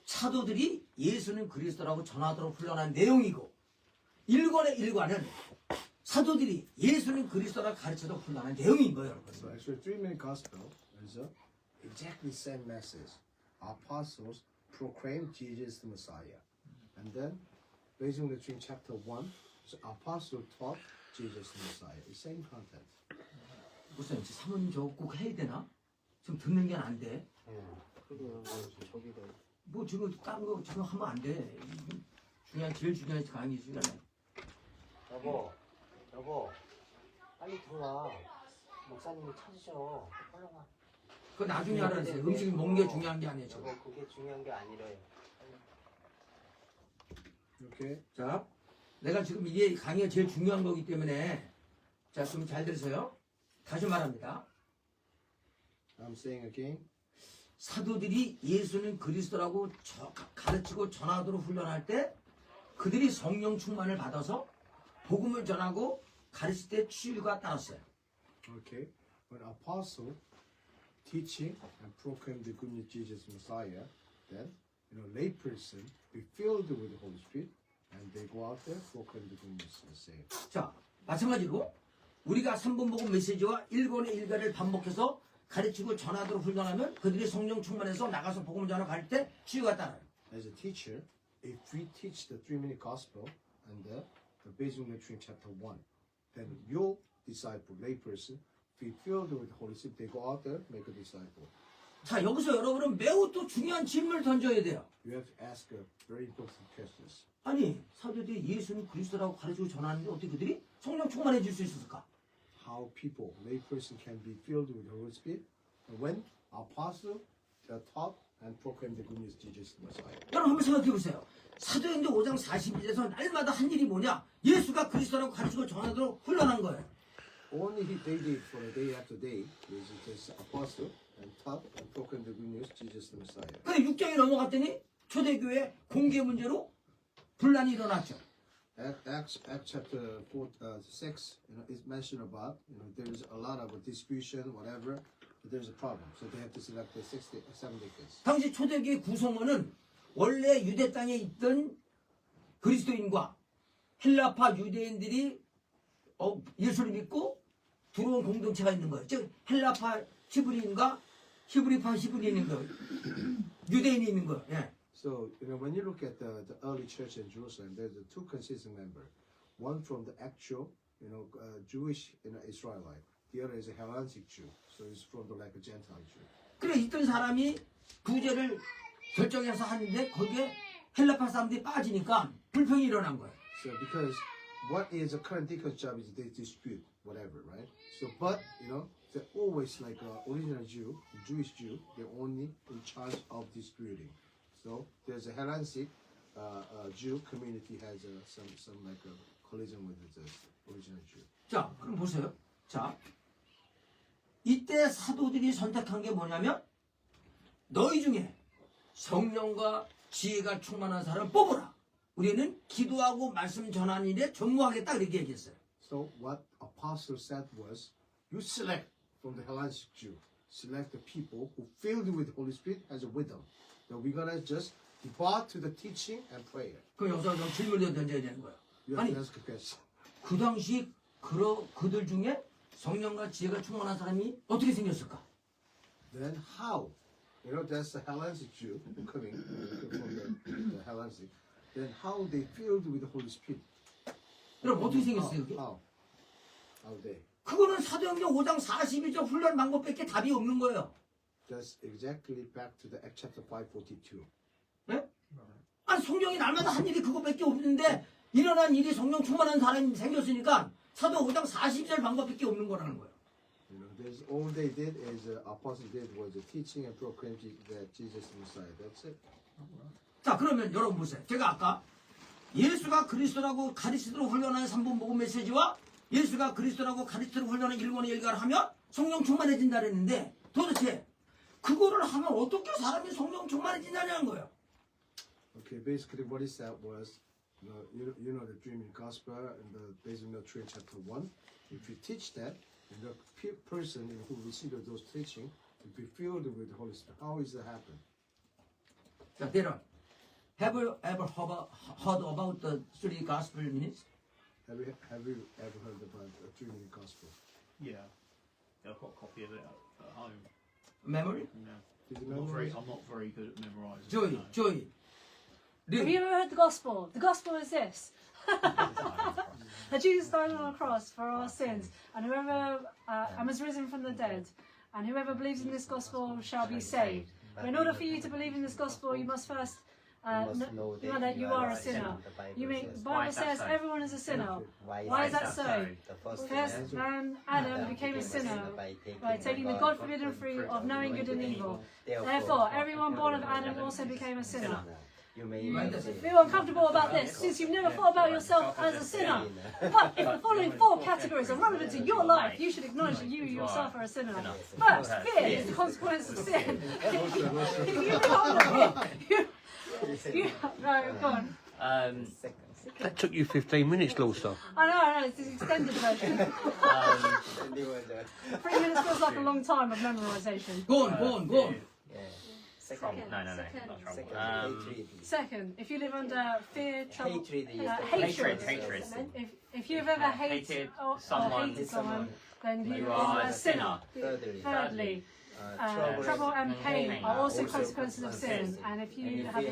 사도들이 예수는 그리스도라고 전하도록 훈련한 내용이고 1권의 1과는 사도들이 예수는 그리스도라고 가르쳐도록 훈련한 내용인 거예요, So 여러분. actually, 3-minute gospel is exactly the same message. Apostles proclaim Jesus the Messiah, and then, based on the chapter 1, so apostle taught Jesus the Messiah. The same content. 무슨 사문 저거 꼭 해야 되나? 지금 듣는 게 안 돼. 뭐 지금 다른 거 지금 하면 안 돼. 제일 중요한 강의 시간에. 여보, 빨리 들어와. 목사님이 찾으셔. 얼른 와. 그거 나중에 알아주세요. 음식 먹는 게 중요한 게 아니에요, 지금. 여보, 그게 중요한 게 아니래요. Okay. 자, 내가 지금 이게 강의가 제일 중요한 거기 때문에 자, 좀 잘 들으세요. 다시 말합니다. I'm saying again. 사도들이 예수는 그리스도라고 가르치고 전하도록 훈련할 때 그들이 성령 충만을 받아서 복음을 전하고 가르칠 때 치유가 따랐어요. Okay. When apostle teaching and proclaim the good news Jesus Messiah, then lay person be filled with the Holy Spirit, and they go out there proclaim the good news and say. 자, 마찬가지로 우리가 3번 복음 메시지와 1권의 1가를 반복해서 가르치고 전하도록 훈련하면 그들이 성령 충만해서 나가서 복음을 전하러 갈 때 치유가 따라요. As a teacher, if we teach the 3-minute gospel and the basic doctrine chapter 1, then your disciple, lay person, be filled with the Holy Spirit, they go out there, make a disciple. 자, 여기서 여러분은 매우 또 중요한 질문을 던져야 돼요. You have to ask very important questions. 아니, 사도들이 예수는 그리스도라고 가르치고 전하는데 어떻게 그들이 성령 충만해질 수 있었을까? how people, lay person, can be filled with the Holy Spirit when apostle taught and proclaimed the good news of Jesus Messiah. 여러분 한번 생각해 보세요. 사도행전 5장 41절에서 날마다 한 일이 뭐냐? 예수가 그리스도라고 가르치고 전하도록 훈련한 거예요. Only they did for a day after day is just apostle and taught and proclaimed the good news of Jesus the Messiah. 근데 6장이 넘어갔더니 초대교회 공개 문제로 분란이 일어났죠. Acts chapter 6, is mentioned about, there is a lot of disputation, whatever, but there's a problem. So they have to select the 7 deacons. 당시 초대교회 구성원은 원래 유대 땅에 있던 그리스도인과 헬라파 유대인들이 예수를 믿고 들어온 공동체가 있는 거예요. 즉 헬라파 히브리인과 히브리파 히브리인이 있는 거예요. 유대인이 있는 거예요. 예. So, when you look at the early church in Jerusalem, there's two consistent members. One from the actual, Jewish, Israelite. The other is a Hellenic Jew. So it's from the like a Gentile Jew. 그래 있던 사람이 구제를 결정해서 하는데 거기에 헬라파 사람들이 빠지니까 불평이 일어난 거예요. So because what is a current deacon's job is they dispute whatever, right? So but they're always like original Jew, Jewish Jew. They're only in charge of disputing. So there's a Hellenic Jew community has some like a collision with the original Jew. 자, 그럼 보세요. 자, 이때 사도들이 선택한 게 뭐냐면 너희 중에 성령과 지혜가 충만한 사람 뽑으라. 우리는 기도하고 말씀 전하는 일에 전무하겠다 이렇게 얘기했어요. So what apostle said was, you select from the Hellenic Jew, select the people who filled with the Holy Spirit as a wisdom. So we're gonna just depart to the teaching and prayer. 그럼 여기서 좀 질문을 던져야 되는 거예요. You have 아니 to ask a question. 그 당시 그들 중에 성령과 지혜가 충만한 사람이 어떻게 생겼을까? Then how? That's the Hellenic Jew coming from the Hellenic. Then how they filled with the Holy Spirit? 여러분 어떻게 생겼어요? 그게? How they? 그거는 사도행전 5장 42절 훈련 방법밖에 답이 없는 거예요. That's exactly back to the Acts chapter 5:42. 네? 아니 성령이 날마다 한 일이 그거밖에 없는데 일어난 일이 성령 충만한 사람이 생겼으니까 사도 5장 42절 방법밖에 없는 거라는 거예요. There's all they did is apostles did was teaching and proclaim that Jesus is the Messiah. That's it. 자 그러면 여러분 보세요. 제가 아까 예수가 그리스도라고 가르치도록 훈련하는 3분 복음 메시지와 예수가 그리스도라고 가르치도록 훈련하는 1권의 일가를 하면 성령 충만해진다 그랬는데 도대체 그거를 하면 어떻게 사람이 성령 충만해진다는 거예요. Okay, basically what he said was, you know the dream in gospel and the basic doctrine chapter 1. If you teach that, and the person who receives those teaching will be filled with the Holy Spirit. How is that happen? 자, 대란. Have you ever heard about the three gospel minutes? Have you ever heard about the dream in gospel? Yeah. I've got a copy of it at home. Memory? Yeah. Did you I'm memorize? not very good at memorising. Joy, no. Joy. Have you ever heard the gospel? The gospel is this. That Jesus died on the cross for our sins, and whoever and was risen from the dead, and whoever believes in this gospel shall be saved. But in order for you to believe in this gospel, you must first know that you are a sinner. The Bible says everyone is a sinner. Why is that so? First man, Adam, became a sinner by taking the God-forbidden fruit of knowing good and evil. Therefore, everyone born of Adam also became a sinner. You feel uncomfortable about this since you've never thought about yourself as a sinner. But if the following 4 categories are relevant to your life, you should acknowledge that you yourself are a sinner. First, fear is the consequence of sin. If you live under fear, right, go on. That took you 15 minutes, Lawson. I know, it's the extended version. 3 minutes feels like a long time of memorisation. Go on. No, not trouble. Second, if you live under fear, trouble, Hatred, hatred. If you've ever Hated or someone, hated someone, then you you are are a sinner. Thirdly, Thirdly, trouble and pain are also consequences of sin. And if you have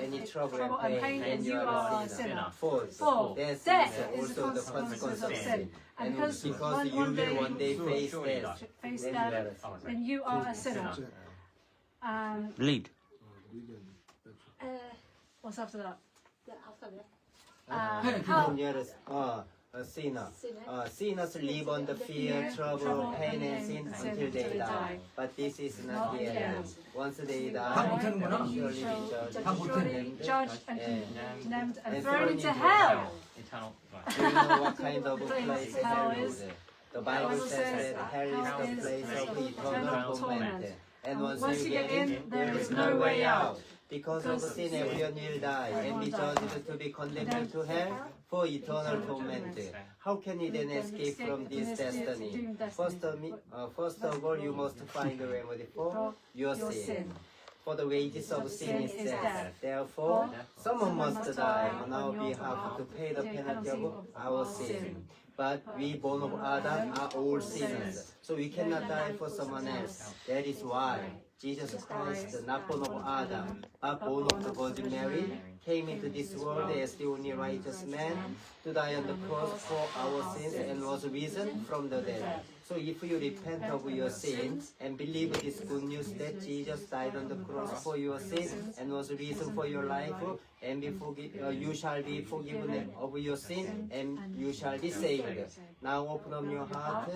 any trouble and pain, then you are a sinner. Fourth, Fourth, death death is is the also the consequences of consequence sin. And because you one will day one day face death. face Then death, you are a sinner. then you are a sinner. Lead. What's after that? Hey, How? a sinner. Sinners live on the fear, trouble, pain, and sin until they die. But this is not the end. Once they 다 die, 못하는구나. they will surely be 다 못해. judged and condemned and and thrown thrown into into hell. Eternal. Do you know what kind of Place place hell hell is? is? The Bible says that hell is the place of eternal torment. And once you get in, there is no way out. Because of sin, everyone will die and be judged to be condemned to hell for eternal torment. How can you then escape from this destiny? First of all, you must find a remedy for your sin. For the wages of sin is death. Therefore, someone must die on our behalf to pay the penalty of our sin. But we born of Adam are all sinners, so we cannot die for someone else. That is why Jesus Christ, not born of Adam, but born of the Virgin Mary, came into this world as the only righteous man to die on the cross for our sins and was risen from the dead. So if you repent of your sins and believe this good news that Jesus died on the cross for your sins and was risen for your life, and you shall be forgiven of your sin and you shall be saved. Now open up your heart,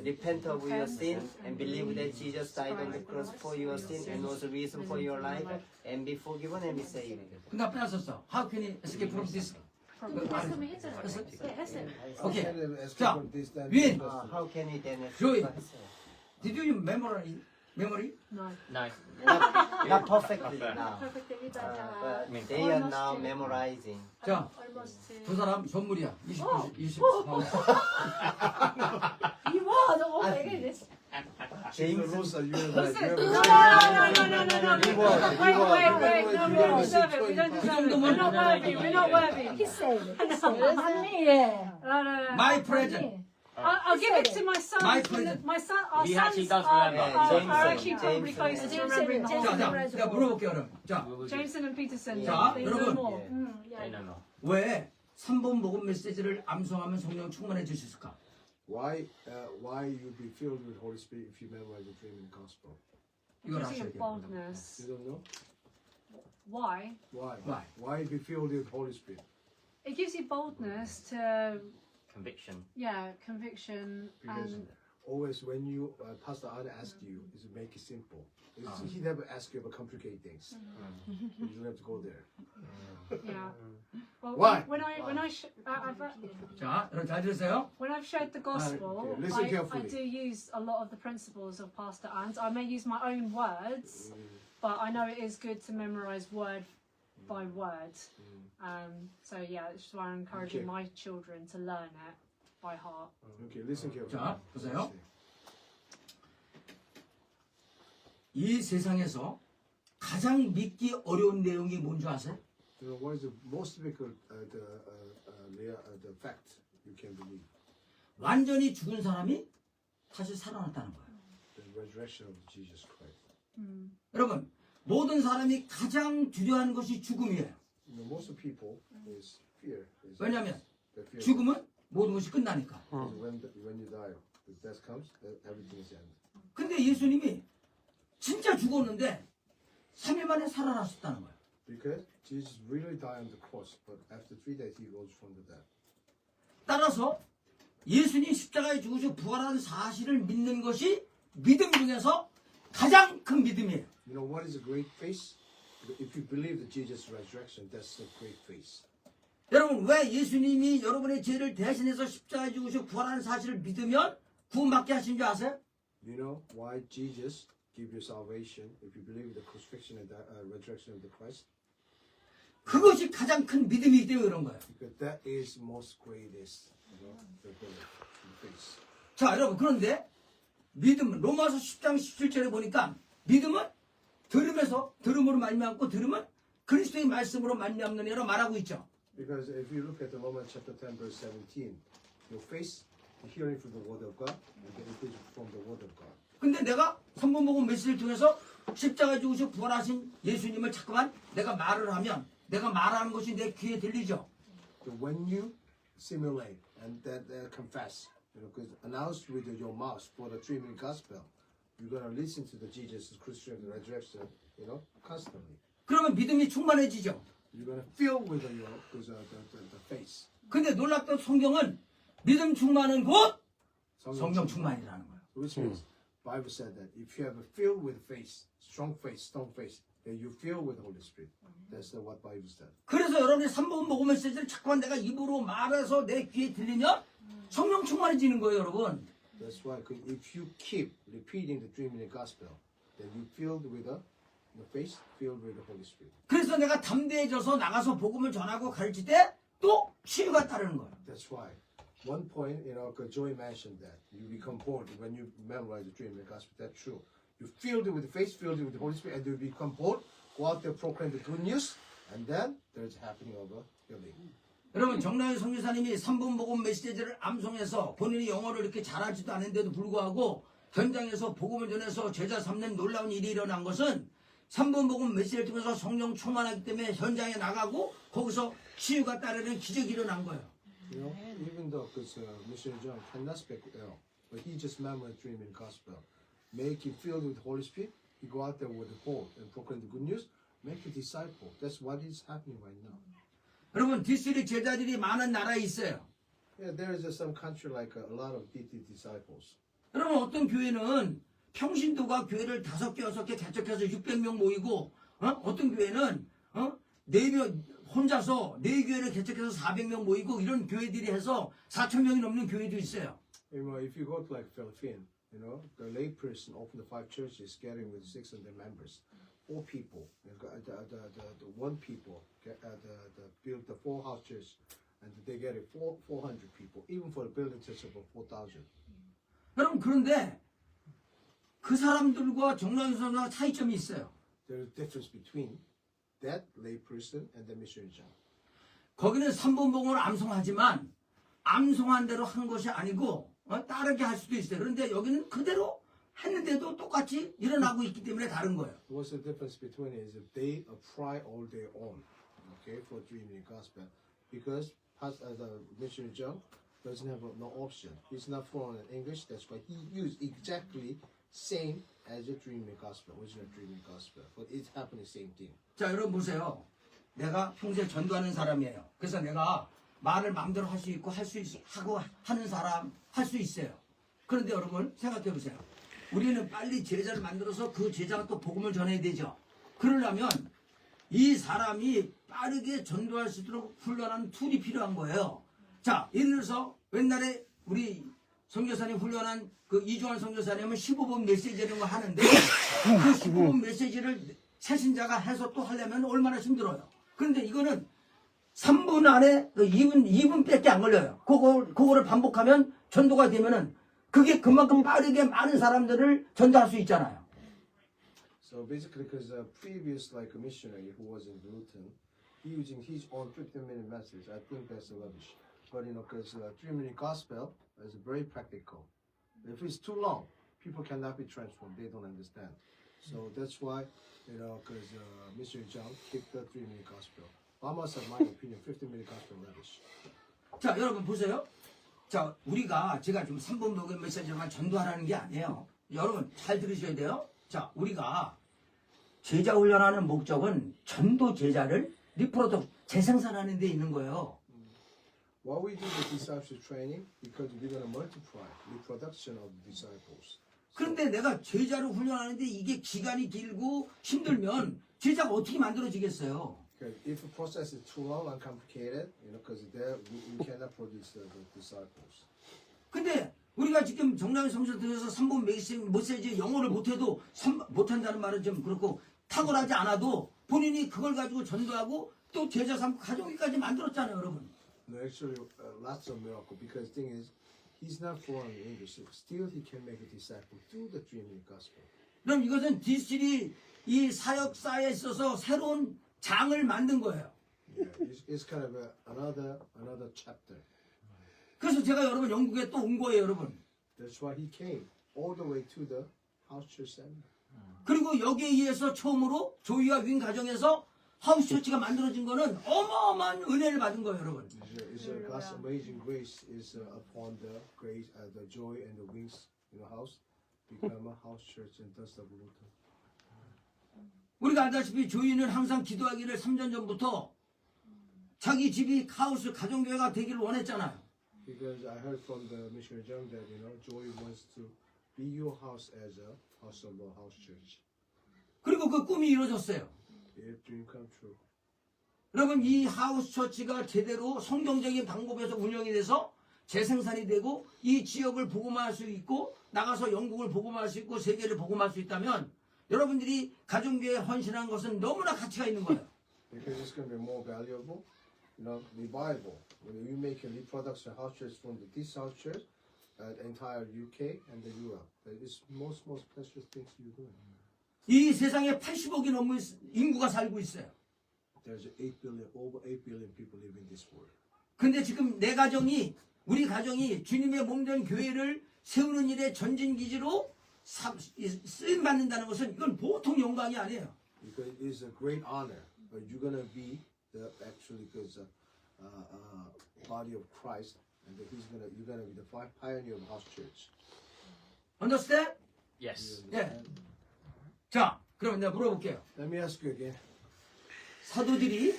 repent of your sin and believe that Jesus died on the cross for your sin and was risen for your life and be forgiven and be saved. 근데 앞에 나섰어. How can you escape from this? 오케이. 자, 윈. How can you then Joey. escape? Did you memorize? Memory? No. No. Not perfectly now, but they are now memorizing. 자, Almost 두 사람 선물이야. 20. 이거 너무 되게 James Rosa, you and Listen, I. wait, no, we don't deserve it, we don't deserve it, we're not worthy, we're not worthy. No. My present. I'll give it to my son. My present. My son, our He sons actually does are remember. actually probably closer to remembering the whole 자, thing. 자, 내가 물어볼게요, 그럼. 자, Jameson and Peterson, 자, they know 여러분. more. They know more. 왜 3번 복음 메시지를 암송하면 성령 충만해 주셨을까? Why you be filled with Holy Spirit if you memorize the dream in the gospel? 이걸 Gives you 아셔야 돼요. boldness. You don't know? Why? Why? Why be filled with Holy Spirit? It gives you boldness to, Conviction. conviction Because and always when you Pastor Anna asks you, is to make it simple. He never asks you about complicated things. You don't have to go there. yeah. Well, Why? when I 자, 여러분 잘 들으세요. when I've shared the gospel, okay, listen I carefully. do use a lot of the principles of Pastor Ant. I may use my own words, but I know it is good to memorize word by word. So yeah, it's just why I'm encouraging Okay. my children to learn it by heart. Okay, listen carefully. 자, 보세요. 이 세상에서 가장 믿기 어려운 내용이 뭔지 아세요? You know, what is the most difficult the fact you can believe? 완전히 죽은 사람이 다시 살아났다는 거예요. The resurrection of Jesus Christ. 여러분, 모든 사람이 가장 두려워하는 것이 죽음이에요. You know, most of people is fear. 왜냐하면 The fear. 죽음은 모든 것이 끝나니까. Because when you die, the death comes, everything is end. 근데 예수님이 진짜 죽었는데 3일 만에 살아나셨다는 거예요. Because Jesus really died on the cross, but after 3 days he rose from the dead. 따라서 예수님 십자가에 죽으시고 부활한 사실을 믿는 것이 믿음 중에서 가장 큰 믿음이에요. You know what is a great faith? If you believe that Jesus' resurrection, that's a great faith. 여러분, 왜 예수님이 여러분의 죄를 대신해서 십자가에 죽으시고 부활한 사실을 믿으면 구원받게 하신 줄 아세요? You know why Jesus gave you salvation if you believe in the crucifixion and the resurrection of the Christ? 그것이 가장 큰 믿음이기 때문에 그런 거예요. Because that is most greatest, you know, the faith. 자, 여러분, 그런데 믿음은 로마서 10장 17절에 보니까 믿음은 들음에서 들음으로 말미암고 들음은 그리스도의 말씀으로 말미암느니라 말하고 있죠. Because if you look at the Romans chapter 10 verse 17, your faith, hearing from the word of God, you get it from the word of God. 근데 내가 선본복음 메시지를 통해서 십자가 죽으시고 부활하신 예수님을 자꾸만 내가 말을 하면 내가 말하는 것이 내 귀에 들리죠. So when you simulate and that confess, you know, because announced with your mouth for the dreaming gospel, you're gonna listen to the Jesus' crucifixion and resurrection, you know, constantly. 그러면 믿음이 충만해지죠. You're gonna fill with the face. 근데 놀랍던 성경은 믿음 충만은 곧 성령 충만이라는 거예요. Which means Bible said that if you have a filled with face, strong face, then you fill with the Holy Spirit. That's what Bible said. 그래서 여러분이 3번 복음 메시지를 자꾸만 내가 입으로 말해서 내 귀에 들리면 성령 충만해지는 거예요, 여러분. That's why if you keep repeating the dream in the gospel, then you filled with the face, filled with the Holy Spirit. 그래서 내가 담대해져서 나가서 복음을 전하고 가르칠 때 또 치유가 따르는 거예요. That's why. One point, Joey mentioned that you become born when you memorize the dream in the gospel. That's true. You filled it with the face, filled it with the Holy Spirit, and you become born. Go out there, proclaim the good news, and then there's happening of a healing. 여러분 정나희 선교사님이 3번 복음 메시지를 암송해서 본인이 영어를 이렇게 잘하지도 않은데도 불구하고 현장에서 복음을 전해서 제자 삼는 놀라운 일이 일어난 것은 3번 복음 메시지를 통해서 성령 충만하기 때문에 현장에 나가고 거기서 치유가 따르는 기적이 일어난 거예요. Even though Mr. John cannot speak well, but he just memorized dream in gospel, make him filled with the Holy Spirit. He go out there with the hope and proclaim the good news. Make a disciple. That's what is happening right now. 여러분 디스트릭 제자들이 많은 나라에 있어요. Yeah, there is some country like a lot of DT disciples. 여러분 어떤 교회는 평신도가 교회를 5개, 6개 개척해서 600명 모이고 어떤 교회는 4명 혼자서 4교회를 개척해서 400명 모이고 이런 교회들이 해서 4,000명이 넘는 교회도 있어요. If you go to like Philippines, the lay person opened the 5 churches, getting with 600 members, 4 people. The 1 people built the 4 house church, and they get it 400 people, even for the building church of 4,000. 여러분 그런데 그 사람들과 정나희 선교사가 차이점이 있어요. There is a difference between that lay person and the missionary job. 거기는 3번 복음을 암송하지만 암송한 대로 한 것이 아니고 다르게 할 수도 있어요. 그런데 여기는 그대로 했는데도 똑같이 일어나고 있기 때문에 다른 거예요. What's the difference between it is if they apply all their own, okay, for dreaming gospel, because the missionary John doesn't have no option. He's not fluent in English. That's why he used exactly same as a dreaming gospel, original dreaming gospel. But it's happening same thing. 자 여러분 보세요. 내가 평소에 전도하는 사람이에요. 그래서 내가 말을 마음대로 할 수 있고 하고 하는 사람 할 수 있어요. 그런데 여러분 생각해 보세요. 우리는 빨리 제자를 만들어서 그 제자가 또 복음을 전해야 되죠. 그러려면 이 사람이 빠르게 전도할 수 있도록 훈련하는 툴이 필요한 거예요. 자, 예를 들어서 옛날에 우리 선교사님 훈련한 그 이종환 선교사님은 15번 메시지 이런 거 하는데 그 15번 메시지를 새신자가 해서 또 하려면 얼마나 힘들어요. 그런데 이거는 3분 안에 2분밖에 안 걸려요. 그거를 반복하면 전도가 되면은 그게 그만큼 빠르게 많은 사람들을 전도할 수 있잖아요. So basically, because the previous like a missionary who was in Luton, he using his own 15-minute message. I think that's rubbish. But because 3-minute gospel is very practical. If it's too long, people cannot be transformed. They don't understand. So that's why, because missionary John keep the 3-minute gospel. Almost, in my opinion, 15-minute gospel rubbish. 자, 여러분 보세요. 자, 제가 지금 3번 복음 메시지만 전도하라는 게 아니에요. 여러분 잘 들으셔야 돼요. 자, 우리가 제자 훈련하는 목적은 전도 제자를 재생산하는 데 있는 거예요. Why we do the discipleship training? Because we're going to multiply the production of disciples. 그런데 내가 제자를 훈련하는데 이게 기간이 길고 힘들면 제자가 어떻게 만들어지겠어요? Because if the process is too long and complicated, because there we cannot produce the disciples. 근데 우리가 지금 정량의 성서에서 3번 메시지 영어를 못해도 못한다는 말은 좀 그렇고 탁월하지 않아도 본인이 그걸 가지고 전도하고 또 제자 삼고 가족이까지 만들었잖아요, 여러분. No, actually, lots of miracle. Because the thing is, he's not fluent in English. Still, he can make a disciple through the dreaming gospel. 그럼 이것은 디스틸이 이 사역사에 있어서 새로운 장을 만든 거예요. Yeah, it's kind of another chapter. 그래서 제가 여러분 영국에 또 온 거예요, 여러분. That's why he came all the way to the house church center. 그리고 여기에 의해서 처음으로 조이와 윈 가정에서 하우스 처치가 만들어진 거는 어마어마한 은혜를 받은 거예요, 여러분. God's amazing grace is upon the grace, the joy and the wings in the house, become a house church and thus the Luton. 우리가 알다시피 조이는 항상 기도하기를 3년 전부터 자기 집이 카오스 가정교회가 되기를 원했잖아요. Because I heard from the missionary Jung that Joy wants to be your house as a house of Lord, house church. 그리고 그 꿈이 이루어졌어요. Your dream come true. 여러분 이 하우스 처치가 제대로 성경적인 방법에서 운영이 돼서 재생산이 되고 이 지역을 복음화할 수 있고 나가서 영국을 복음화할 수 있고 세계를 복음화할 수 있다면 여러분들이 가정교회에 헌신한 것은 너무나 가치가 있는 거예요. Because it's going to be more valuable, revival. When you make a reproduction house church from this house church, entire UK and the Europe, that is most precious things you do. 이 세상에 80억이 넘는 인구가 살고 있어요. There's 8 billion, over 8 billion people live in this world. 근데 지금 내 가정이 우리 가정이 주님의 몸된 교회를 세우는 일에 전진기지로 쓰임 받는다는 것은 이건 보통 영광이 아니에요. Because it is a great honor, but you're going to be the body of Christ, and that you're going to be the pioneer of house church. Understand? Yes. 예. 자, 그럼 내가 물어볼게요. Let me ask you again. 사도들이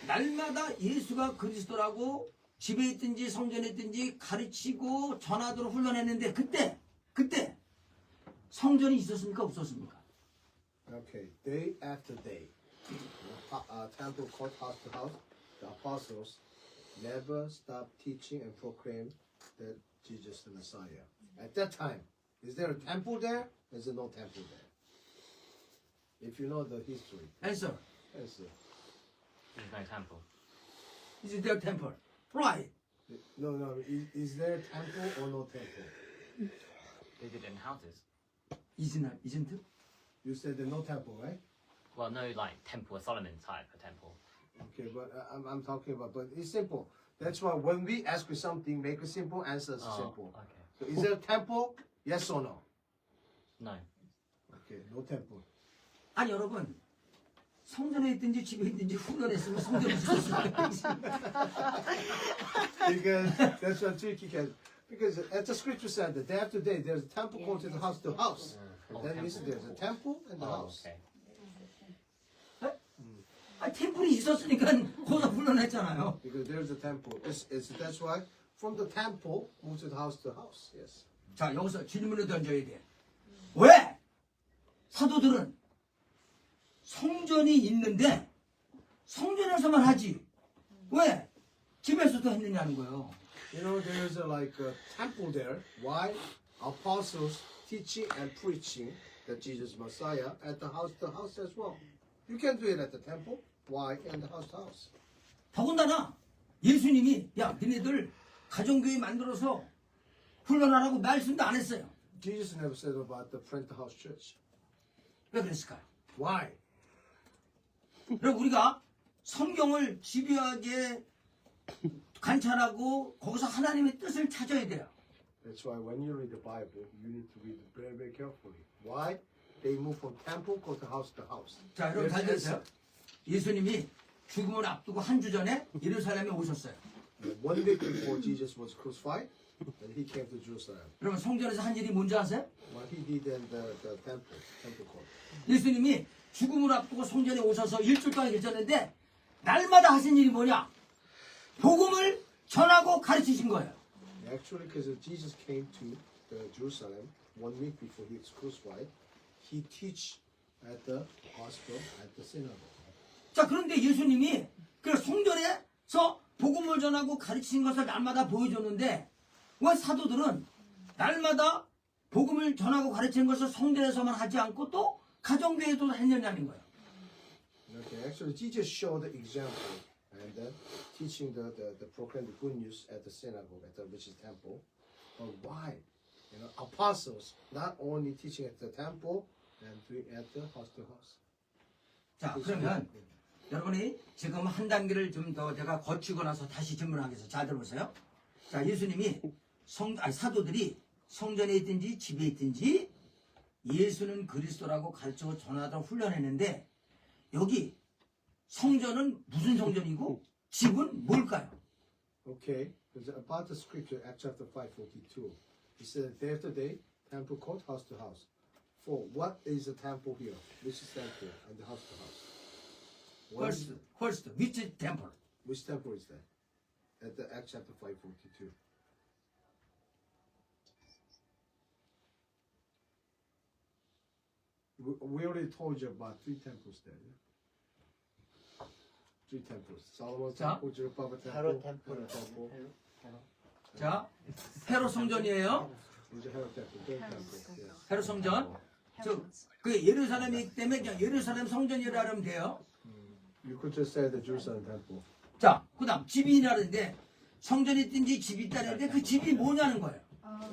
날마다 예수가 그리스도라고 집에 있든지 성전에 있든지 가르치고 전하도록 훈련했는데 그때 성전이 있었습니까? 없었습니까? Okay, day after day, temple court house to house, the apostles never stopped teaching and proclaim that Jesus is the Messiah. At that time, is there a temple there? Is there no temple there? If you know the history, Answer. answer. There's no temple. Is it their temple? Right. No. Is there a temple or no temple? They did it in houses. Isn't it? You said there's no temple, right? Well, no, like Temple of Solomon type of temple. Okay, but I'm talking about, but it's simple. That's why when we ask you something, make a simple answer. Simple. Okay. So is there a temple? Yes or no? No. Okay, no temple. 아니 여러분 성전에 있든지 집에 있든지 훈련했으면 성전에 있었어요. Because that's what tricky can. Because as the scripture said, that day after day, there's a temple going to house to house. That means there's a temple and the Oh, house. okay. 템플이 있었으니까 거기서 훈련했잖아요. Because there's a temple. That's why from the temple move to the house to house. Yes. 자 여기서 질문을 던져야 돼. 왜 사도들은 성전이 있는데 성전에서만 하지 왜 집에서도 했느냐는 거예요. There's a temple there. Why? Apostles teaching and preaching that Jesus Messiah at the house to house as well. You can do it at the temple. Why? And the house to house. 더군다나 예수님이 야 너네들 가정교회 만들어서 훈련하라고 말씀도 안 했어요. Jesus never said about the Printer House Church. 왜 그랬을까요? Why? 그럼 우리가 성경을 집요하게 관찰하고 거기서 하나님의 뜻을 찾아야 돼요. That's why when you read the Bible, you need to read it very, very carefully. Why? They move from temple go to house to house. 자, 여러분 잘 There's 들으세요. 예수님이 죽음을 앞두고 한 주 전에 예루살렘에 오셨어요. one week before Jesus was crucified, and he came to Jerusalem. 여러분 성전에서 한 일이 뭔지 아세요? What he did in the temple court. 예수님이 죽음을 앞두고 성전에 오셔서 일주일 동안 계셨는데 날마다 하신 일이 뭐냐? 복음을 전하고 가르치신 거예요. Actually, because Jesus came to Jerusalem 1 week before he was crucified, he teach at the gospel at the synagogue. 자, 그런데 예수님이 그 성전에서 복음을 전하고 가르치신 것을 날마다 보여줬는데 왜 사도들은 날마다 복음을 전하고 가르치는 것을 성전에서만 하지 않고 또 가정교회도 했느냐는 거예요. Okay, actually, Jesus showed the example and teaching the proclaim the good news at the synagogue, at the which is temple. But why? Apostles not only teaching at the temple and doing at the house to house. 자, 그러면 여러분이 지금 한 단계를 좀 더 제가 거치고 나서 다시 질문하겠습니다. 잘 들어보세요. 자, 예수님이 사도들이 성전에 있든지 집에 있든지 예수는 그리스도라고 가르치고 전하도록 훈련했는데 여기 성전은 무슨 성전이고 집은 뭘까요? Okay, because about the scripture, Acts chapter 5:42, he said day after day, temple court, house to house. For what is the temple here? Which is temple and the house to house? First, which temple? Which temple is that? At the Acts chapter 5:42. We already told you about 3 temples there. Yeah? 3 temples. Solomon 자. temple, Zerubbabel Herod temple, temple. Herod temple. 자, 헤롯 성전이에요. Is the Herod temple, third temple. Yes. 헤롯 성전. 저, Herod's. 그 예루살렘이기 때문에 그냥 예루살렘 성전이라 하면 돼요. You could just say the Jerusalem temple. 자, 그다음 집이 있다는데 성전이 있든지 집이 있다는데 그 집이 뭐냐는 거예요.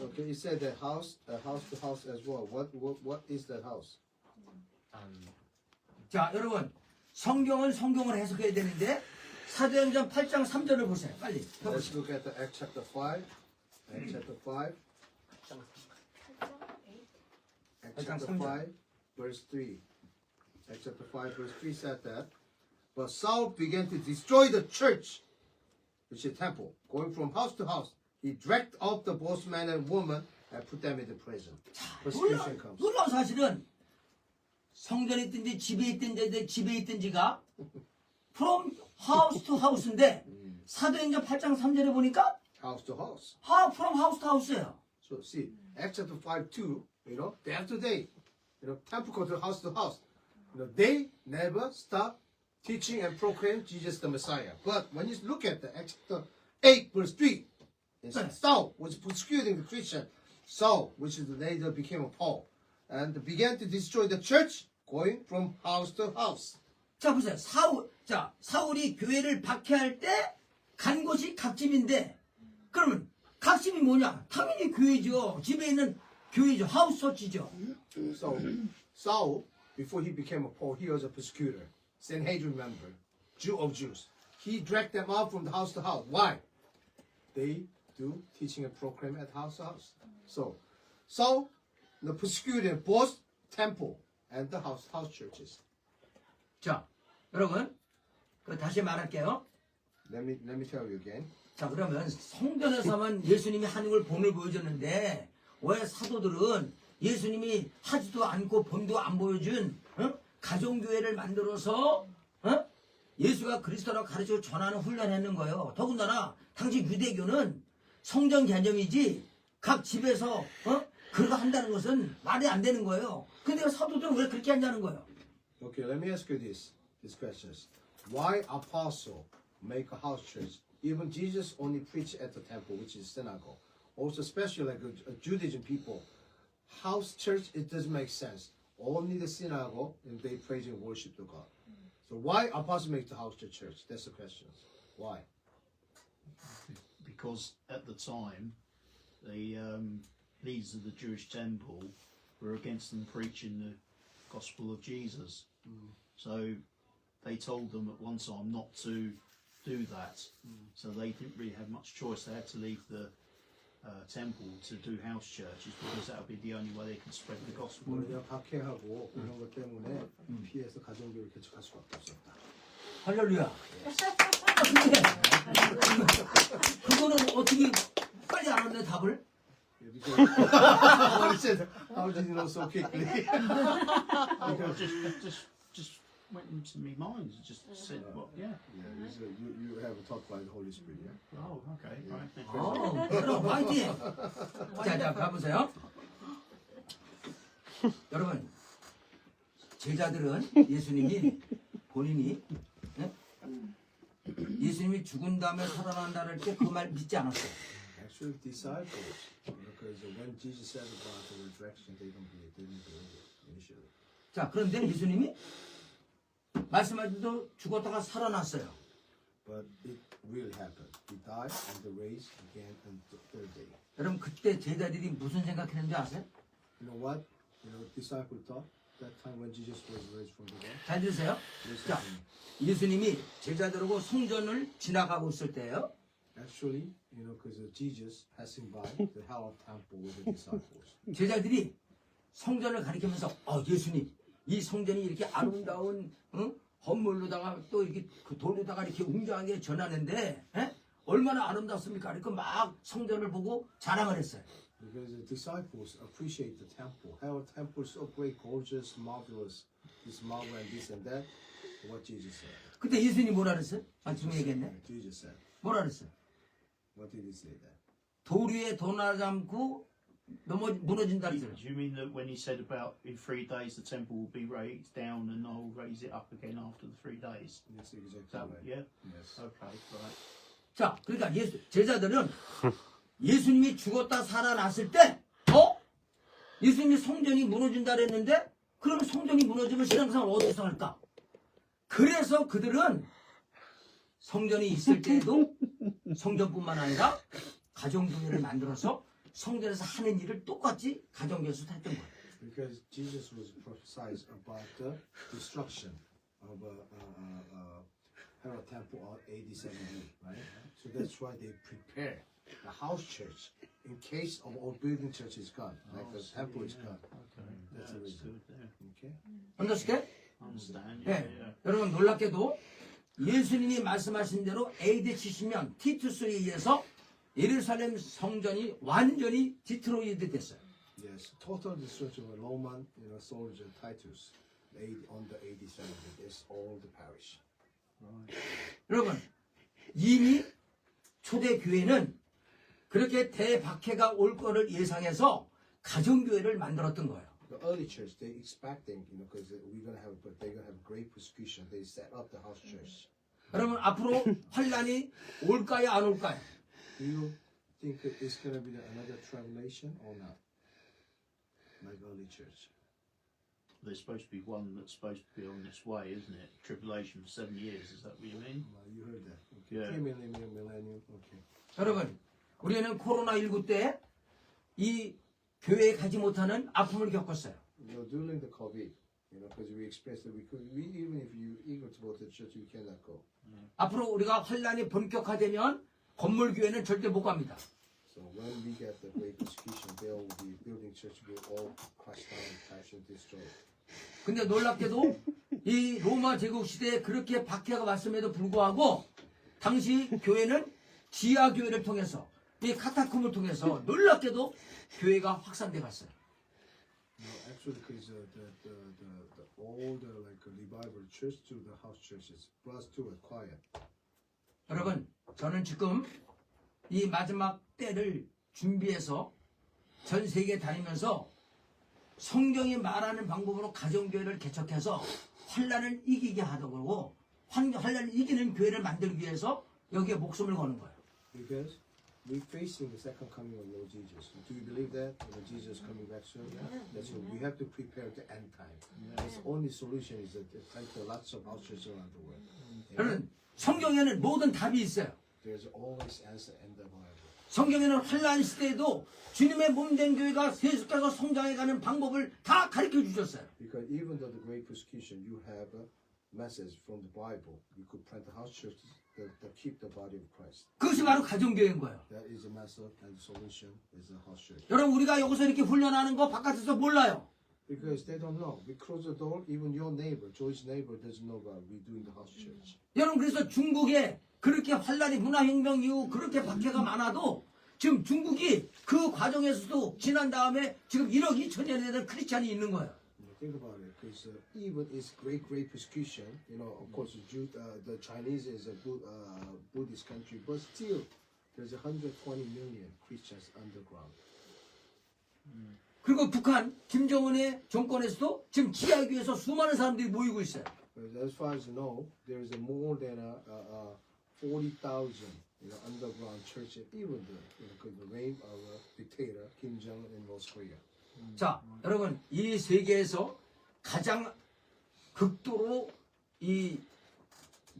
Okay, you said that house to house as well. What is that house? 자, 여러분 성경은 성경으로 해석해야 되는데 사도행전 8장 3절을 보세요. 빨리. Let's look at the Acts chapter 5. Acts chapter 5. Acts chapter 5, verse 3. Acts chapter 5, verse 3 said that. But Saul began to destroy the church, which is the temple, going from house to house. He dragged off the both men and women and put them into prison. Persecution comes. 놀라운 사실은 성전에 있든지 집에 있든지가 from house to house인데 사도행전 8장 3절에 보니까 House to house. from house to house예요. So see, Acts chapter 5, 2, day after day, temple go to house, they never stop teaching and proclaim Jesus the Messiah. But when you look at the Acts chapter 8, verse 3, Saul was persecuting the Christian. Saul, which is later became a Paul, and began to destroy the church, going from house to house. 자, 보세요. 사울이 교회를 박해할 때 간 곳이 각집인데 그러면 각집이 뭐냐? 당연히 교회죠. 집에 있는 교회죠. 하우스 처치죠. So Saul, before he became a Paul, he was a persecutor, Sanhedrin member, Jew of Jews. He dragged them out from the house to house. Why? They do teaching and proclaim at house to house. So Saul, the persecuted both temple and the house churches. 자, 여러분, 다시 말할게요. Let me tell you again. 자, 그러면 성전에서만 예수님이 하는 걸 본을 보여줬는데 왜 사도들은 예수님이 하지도 않고 본도 안 보여준 가정교회를 만들어서 예수가 그리스도라고 가르치고 전하는 훈련을 했는 거예요. 더군다나 당시 유대교는 성전 개념이지 각 집에서 그거 한다는 것은 말이 안 되는 거예요. 근데 사도들은 왜 그렇게 한다는 거예요? Okay, let me ask you these questions. Why apostle make a house church? Even Jesus only preached at the temple, which is synagogue. Also, especially like a Judaism people, house church, it doesn't make sense. Only the synagogue, and they praise and worship the God. So why apostle make the house church? That's the question. Why? Because at the time, the leaders of the Jewish temple were against them preaching the gospel of Jesus. So they told them at one time not to do that. So they didn't really have much choice. They had to leave the temple to do house churches because that would be the only way they can spread the gospel. 그냥 박해하고 그런 것 때문에 피해서 가정교회를 개척할 수밖에 없었다. 할렐루야. 근데 그거는 어떻게 빨리 알았네 답을? What he said, how did you know so quickly? Just went into my mind. Just said, what? Yeah. You have a talk by the Holy Spirit, yeah? Oh, okay. Right. 여러분 화이팅! 자, 가보세요. 여러분, 제자들은 예수님이 본인이 예수님이 죽은 다음에 살아난다는 때 그 말 믿지 않았어요. Actually, disciples, because when Jesus said about the resurrection, they didn't believe it initially. 자, 그런데 예수님이 말씀하신 죽었다가 살아났어요. But it really happened. He died and raised again on the third day. 여러분 그때 제자들이 무슨 생각했는지 아세요? You know what? Disciples thought that time when Jesus was raised from the dead. 잘 들으세요. 자, 예수님이 제자들하고 성전을 지나가고 있을 때예요. Actually, because Jesus passing by the hall of temple with the disciples. 제자들이 성전을 가리키면서 예수님 이 성전이 이렇게 아름다운 건물로다가 또 이렇게 그 돌로다가 이렇게 웅장하게 전하는데 얼마나 아름답습니까? 이렇게 막 성전을 보고 자랑을 했어요. Because the disciples appreciate the temple. How a temple is so great, gorgeous, marvelous, this marvel and this and that. What Jesus said. 그때 예수님이 뭐라 그랬어요? 아, 지금 얘기했네. Jesus said. 뭐라 그랬어요? What did he say there? 돌 위에 도나지 않고 무너진다 Do 그랬어요. you mean that when he said about in 3 days the temple will be raised down and I'll raise it up again after the 3 days? That's exactly Is that, right. yeah? Yes. Okay, right. 자, 그러니까 제자들은 예수님이 죽었다 살아났을 때, 예수님이 성전이 무너진다 그랬는데, 그럼 성전이 무너지면 신앙생활 어디서 할까? 그래서 그들은 성전이 있을 때에도 성전뿐만 아니라 가정교회를 만들어서 성전에서 하는 일을 똑같이 가정교회에서 했던 거예요. Because Jesus was prophesied about the destruction of Herod Temple on AD 70, right? So that's why they prepare the house church in case of all building church is gone, like the temple is gone. Okay. That's the That's reason. good there. Okay. understand? Understand, 네. yeah, yeah. 여러분 놀랍게도 예수님이 말씀하신 대로 AD 70년 티투스에 의해서 예루살렘 성전이 완전히 디트로이트 됐어요. Yes, total destruction of Roman, soldier Titus, on the AD 70. That's all the parish. 여러분 이미 초대교회는 그렇게 대박해가 올 거를 예상해서 가정교회를 만들었던 거예요. The early church, they expecting, because they're gonna have great persecution. They set up the house church. 여러분 앞으로 환란이 올까요 안 올까요? Do you think that it's gonna be another tribulation or not? Like early church. There's supposed to be one that's supposed to be on this way, isn't it? Tribulation for 7 years, is that what you mean? You heard that? Okay. Yeah. Millennium. Okay. 여러분 우리는 코로나19 때 이 교회에 가지 못하는 아픔을 겪었어요. During the COVID, because we expressed that even if you eager to go to the church, you cannot go. 앞으로 우리가 환란이 본격화되면 건물 교회는 절대 못 갑니다. So when we get the great persecution, there will be building church will all crushed down, crashed and destroyed. 근데 놀랍게도 이 로마 제국 시대에 그렇게 박해가 왔음에도 불구하고 당시 교회는 지하 교회를 통해서 이 카타콤을 통해서 놀랍게도 교회가 확산돼 갔어요. Actually, because all the revival church to the house churches plus to a choir. 여러분, 저는 지금 이 마지막 때를 준비해서 전 세계 다니면서 성경이 말하는 방법으로 가정교회를 개척해서 환란을 이기게 하도록 환란을 이기는 교회를 만들기 위해서 여기에 목숨을 거는 거예요. Because we're facing the second coming of Lord Jesus. Do you believe that? Jesus coming back soon? That's what we have to prepare the end time. The only solution is that thank the lots of house churches around the world. 여러분, 성경에는 모든 답이 있어요. There's always answer in the Bible. 성경에는 환란 시대에도 주님의 몸된 교회가 계속해서 성장해가는 방법을 다 가르쳐 주셨어요. Because even though the great persecution, you have a message from the Bible. You could plant the house churches that keep the body of Christ. 그것이 바로 가정교회인 거예요. That is a message, and the solution is a house church. 여러분 우리가 여기서 이렇게 훈련하는 거 바깥에서 몰라요. Because they don't know. We close the door, even your neighbor, Joy's neighbor, doesn't know about we doing the house church. 여러분 그래서 중국에 그렇게 환란이 문화혁명 이후 그렇게 박해가 많아도 지금 중국이 그 과정에서도 지난 다음에 지금 1억 2천여에 대한 크리스찬이 있는 거예요. Think about it, because even it's great persecution. Of course, the Chinese is a Buddhist country, but still, there's 120 million Christians underground. 그리고 북한 김정은의 정권에서도 지금 지하교에서 수많은 사람들이 모이고 있어요. But as far as I know, there is more than 40,000 underground churches, even the reign of dictator Kim Jong in North Korea. 자, 여러분 이 세계에서 가장 극도로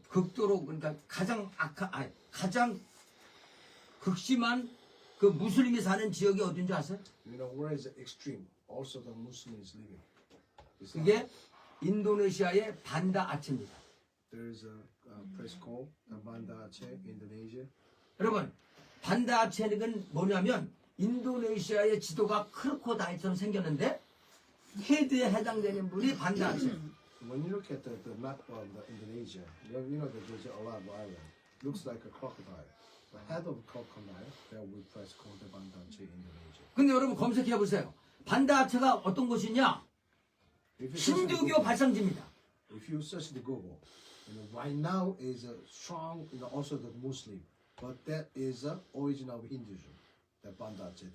그러니까 가장 극심한 그 무슬림이 사는 지역이 어딘지 아세요? Where is the extreme? Also the Muslims living. 그게 인도네시아의 반다 아체입니다. There is a place called Banda Aceh, Indonesia. 여러분 반다 아체는 뭐냐면 인도네시아의 지도가 크로코다일처럼 생겼는데 헤드에 해당되는 분이 반다 아체. When you look at the map of Indonesia, you know that there's a lot of island. Looks like a crocodile. The head of a crocodile, that we place called the Banda Aceh, Indonesia. 근데 여러분 검색해 보세요. 반다 아체가 어떤 곳이냐? If you search 힌두교 the Google, 발상지입니다. if you search the Google, right now is a strong, also the Muslim, but that is a origin of Hinduism. That Bandache,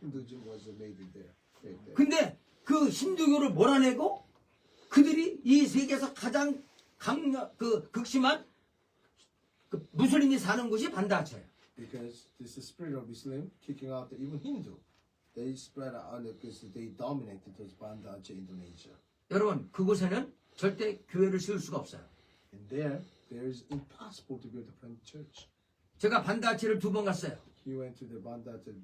Hinduism was made in there. Right there. 근데 그 힌두교를 몰아내고 그들이 이 세계에서 가장 극심한 그 무슬림이 사는 곳이 반다체예요. Because this is the spirit of Islam kicking out even Hindu. They spread out because they dominated those Bandache Indonesia. 여러분 그곳에는 절대 교회를 세울 수가 없어요. And there is impossible to build a plant church. 제가 반다체를 2번 갔어요. He went to the Bandache.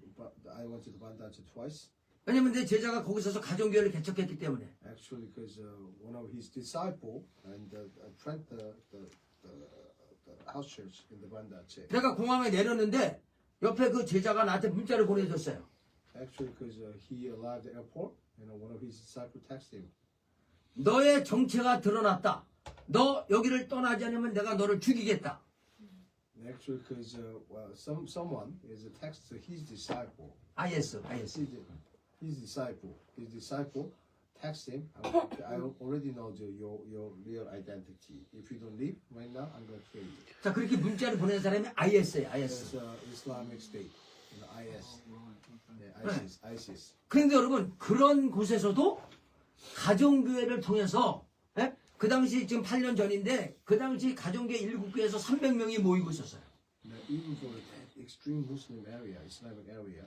I went to the Bandache twice. 왜냐면 내 제자가 거기서서 가정교회를 개척했기 때문에. Actually, because one of his disciple and plant the house church in the Bandache. 내가 공항에 내렸는데 옆에 그 제자가 나한테 문자를 보내줬어요. Actually, because he arrived at the airport, one of his disciples texted him. 너의 정체가 드러났다. 너 여기를 떠나지 않으면 내가 너를 죽이겠다. Actually, because someone is a text to his disciple. IS. His disciple text him. I already know your real identity. If you don't leave right now, I'm going to kill you. 자 그렇게 문자를 보낸 사람이 IS예요. It's Islamic State, IS. Yeah, ISIS. 그런데 여러분 그런 곳에서도 가정교회를 통해서 그 당시 지금 8년 전인데 그 당시 가정교회 7교회에서 300명이 모이고 있었어요. Even for that extreme Muslim area, Islamic area,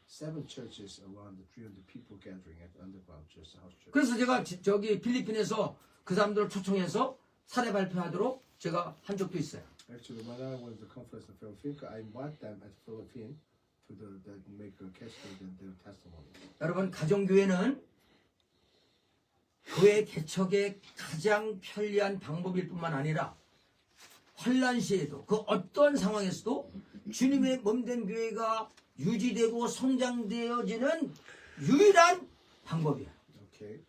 7 churches around 300 people gathering at underground church, house church. 그래서 제가 저기 필리핀에서 그 사람들을 초청해서 사례 발표하도록 제가 한 적도 있어요. Actually, when I was the conference in Philippines, I invited them at Philippines to make a case and their testimony. 여러분 가정교회는 교회 개척의 가장 편리한 방법일 뿐만 아니라 환난 시에도 그 어떤 상황에서도 주님의 몸된 교회가 유지되고 성장되어지는 유일한 방법이에요. Okay,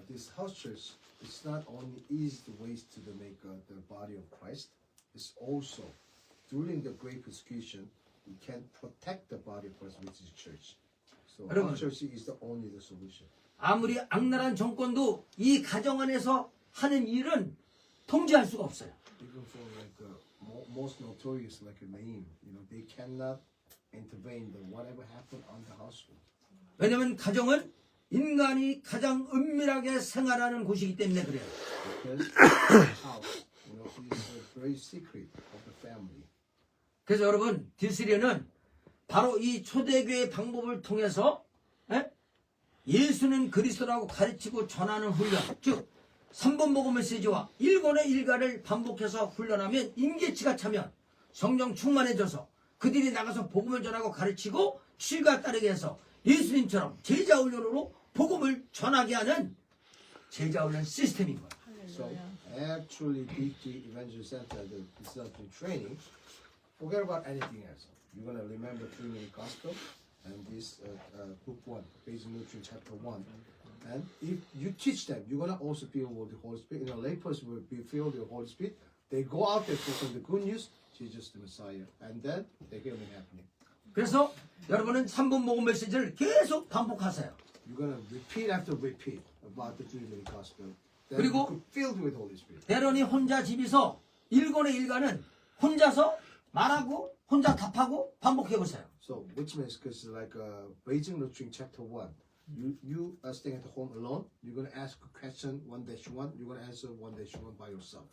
this house church is not only is the ways to make the body of Christ, it's also during the great persecution we can protect the body of Christ, which is church. So 여러분, house church is the only the solution. 아무리 악랄한 정권도 이 가정 안에서 하는 일은 통제할 수가 없어요. Even for most notorious like a name, they cannot intervene in whatever happened on the household. 왜냐하면 가정은 인간이 가장 은밀하게 생활하는 곳이기 때문에 그래요. Because the house, is very secret of the family. 그래서 여러분 디스리는 바로 이 초대교회 방법을 통해서 예수는 그리스도라고 가르치고 전하는 훈련, 즉 3번 복음 메시지와 1권의 일가를 반복해서 훈련하면 임계치가 차면 성령 충만해져서 그들이 나가서 복음을 전하고 가르치고 실과 따르게 해서 예수님처럼 제자 훈련으로 복음을 전하게 하는 제자 훈련 시스템인 거예요. So actually, BT Evangelist Center, the disciple training, forget about anything else. You're gonna remember 3-minute gospel and this book 1, Basic Nutrition chapter 1. And if you teach them, you're gonna also be filled with the Holy Spirit. Layperson will be filled with the Holy Spirit. They go out there proclaim the good news, Jesus the Messiah, and then the healing happening. 그래서 여러분은 3번 복음 메시지를 계속 반복하세요. You're gonna repeat after repeat about the 3-minute gospel. Then 그리고 you filled with Holy Spirit. 대련이 혼자 집에서 1권의 일가는 혼자서 말하고 혼자 답하고 반복해보세요. So, which means, because like Beijing Nutrition chapter 1, you are staying at home alone, you're going to ask a question 1-1, you're going to answer 1-1 by yourself.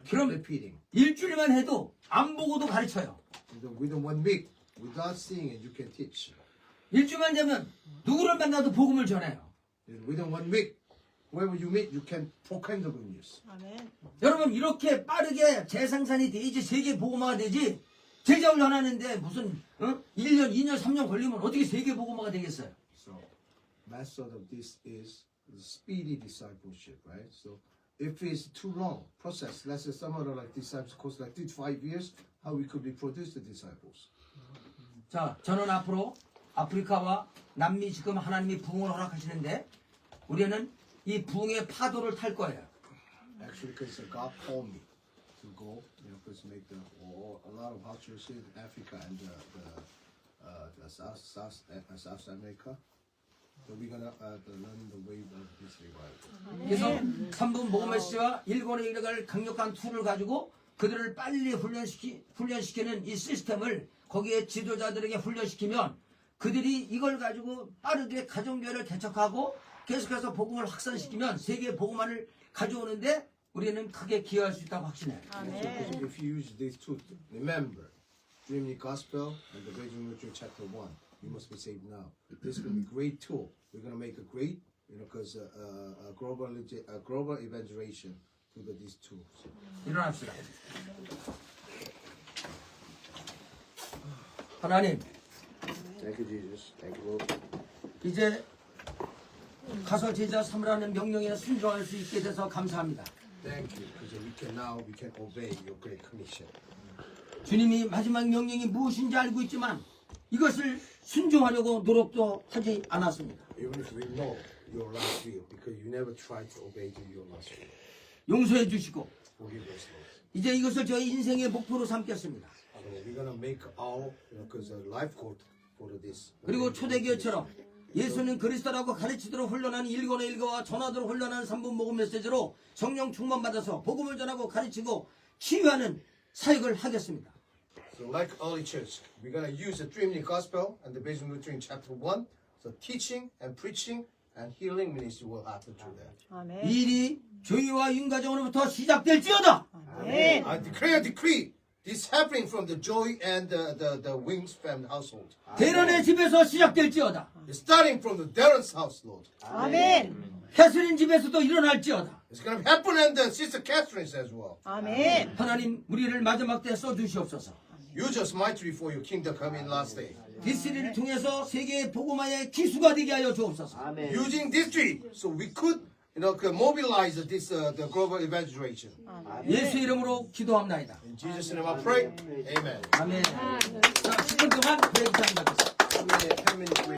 그럼 Repeating. 일주일만 해도 안 보고도 가르쳐요. Within 1 week, without seeing it, you can teach. 일주일만 되면 누구를 만나도 복음을 전해요. Within 1 week, whoever you meet, you can proclaim the good news. 여러분 이렇게 빠르게 재생산이 돼야지 세계 복음화가 되지 제자 훈련하는데 무슨 1년, 2년, 3년 걸리면 어떻게 세계 복음화가 되겠어요? So, method of this is speedy discipleship, right? So, if it's too long process, let's say some other like disciples course like 3-5 years, how we could reproduce the disciples. 자, 저는 앞으로 아프리카와 남미 지금 하나님이 부흥을 허락하시는데 우리는 이 부흥의 파도를 탈 거예요. Actually, because God called me to go, because make a lot of house churches in Africa and the South America. So we're gonna learn the way of this revival. 그래서 3분 모금 메시지와 일본의 이력을 강력한 툴을 가지고 그들을 빨리 훈련시키는 이 시스템을 거기에 지도자들에게 훈련시키면 그들이 이걸 가지고 빠르게 가정교회를 개척하고 계속해서 복음을 확산시키면 세계 복음화를 가져오는데 우리는 크게 기여할 수 있다고 확신해요. So if you use these two, remember, Dreaming Gospel and the Virgin Nurturing Chapter 1, you must be saved now. This is going to be a great tool. We're going to make a great, because global evangelization through these tools. 일어납시다. 하나님, Thank you, Jesus. Thank you, Lord. 이제 가서 제자 삼으라는 명령에 순종할 수 있게 돼서 감사합니다. Thank you, because we can obey your great commission. 주님이 마지막 명령이 무엇인지 알고 있지만 이것을 순종하려고 노력도 하지 않았습니다. Even if we know your last will, because you never tried to obey to your last will. 용서해 주시고 Forgive us, Lord. 이제 이것을 저희 인생의 목표로 삼겠습니다. So we're going to make our, because life goal for this. 그리고 초대교회처럼 예수는 그리스도라고 가르치도록 훈련한 일권의 일거와 전하도록 훈련한 3분 모금 메시지로 성령 충만받아서 복음을 전하고 가르치고 치유하는 사역을 하겠습니다. So like early church, we're going to use the Dreaming Gospel and the Virgin Nurturing Chapter 1. So teaching and preaching and healing ministry will happen through that. 이 일이 조이와 윤가정으로부터 시작될지어다. I decree this happening from the Joy and the Wings family household. 대련의 집에서 시작될지어다. It's starting from the Darren's house, Lord. 캐스린 집에서도 일어날지어다. It's going to happen in the Sister Catherine's as well. 하나님 우리를 마지막 때 써주시옵소서. Use us mightily for your kingdom come in last day. 디스리를 통해서 세계의 복음화의 기수가 되게 하여 주옵소서. Using this tree, so we could, mobilize this the global evangelization. 예수 이름으로 기도합나이다. In Jesus' name I pray. Amen. 아멘. 자, 10분 동안 브레이크 타임 갖겠습니다. 10 minutes.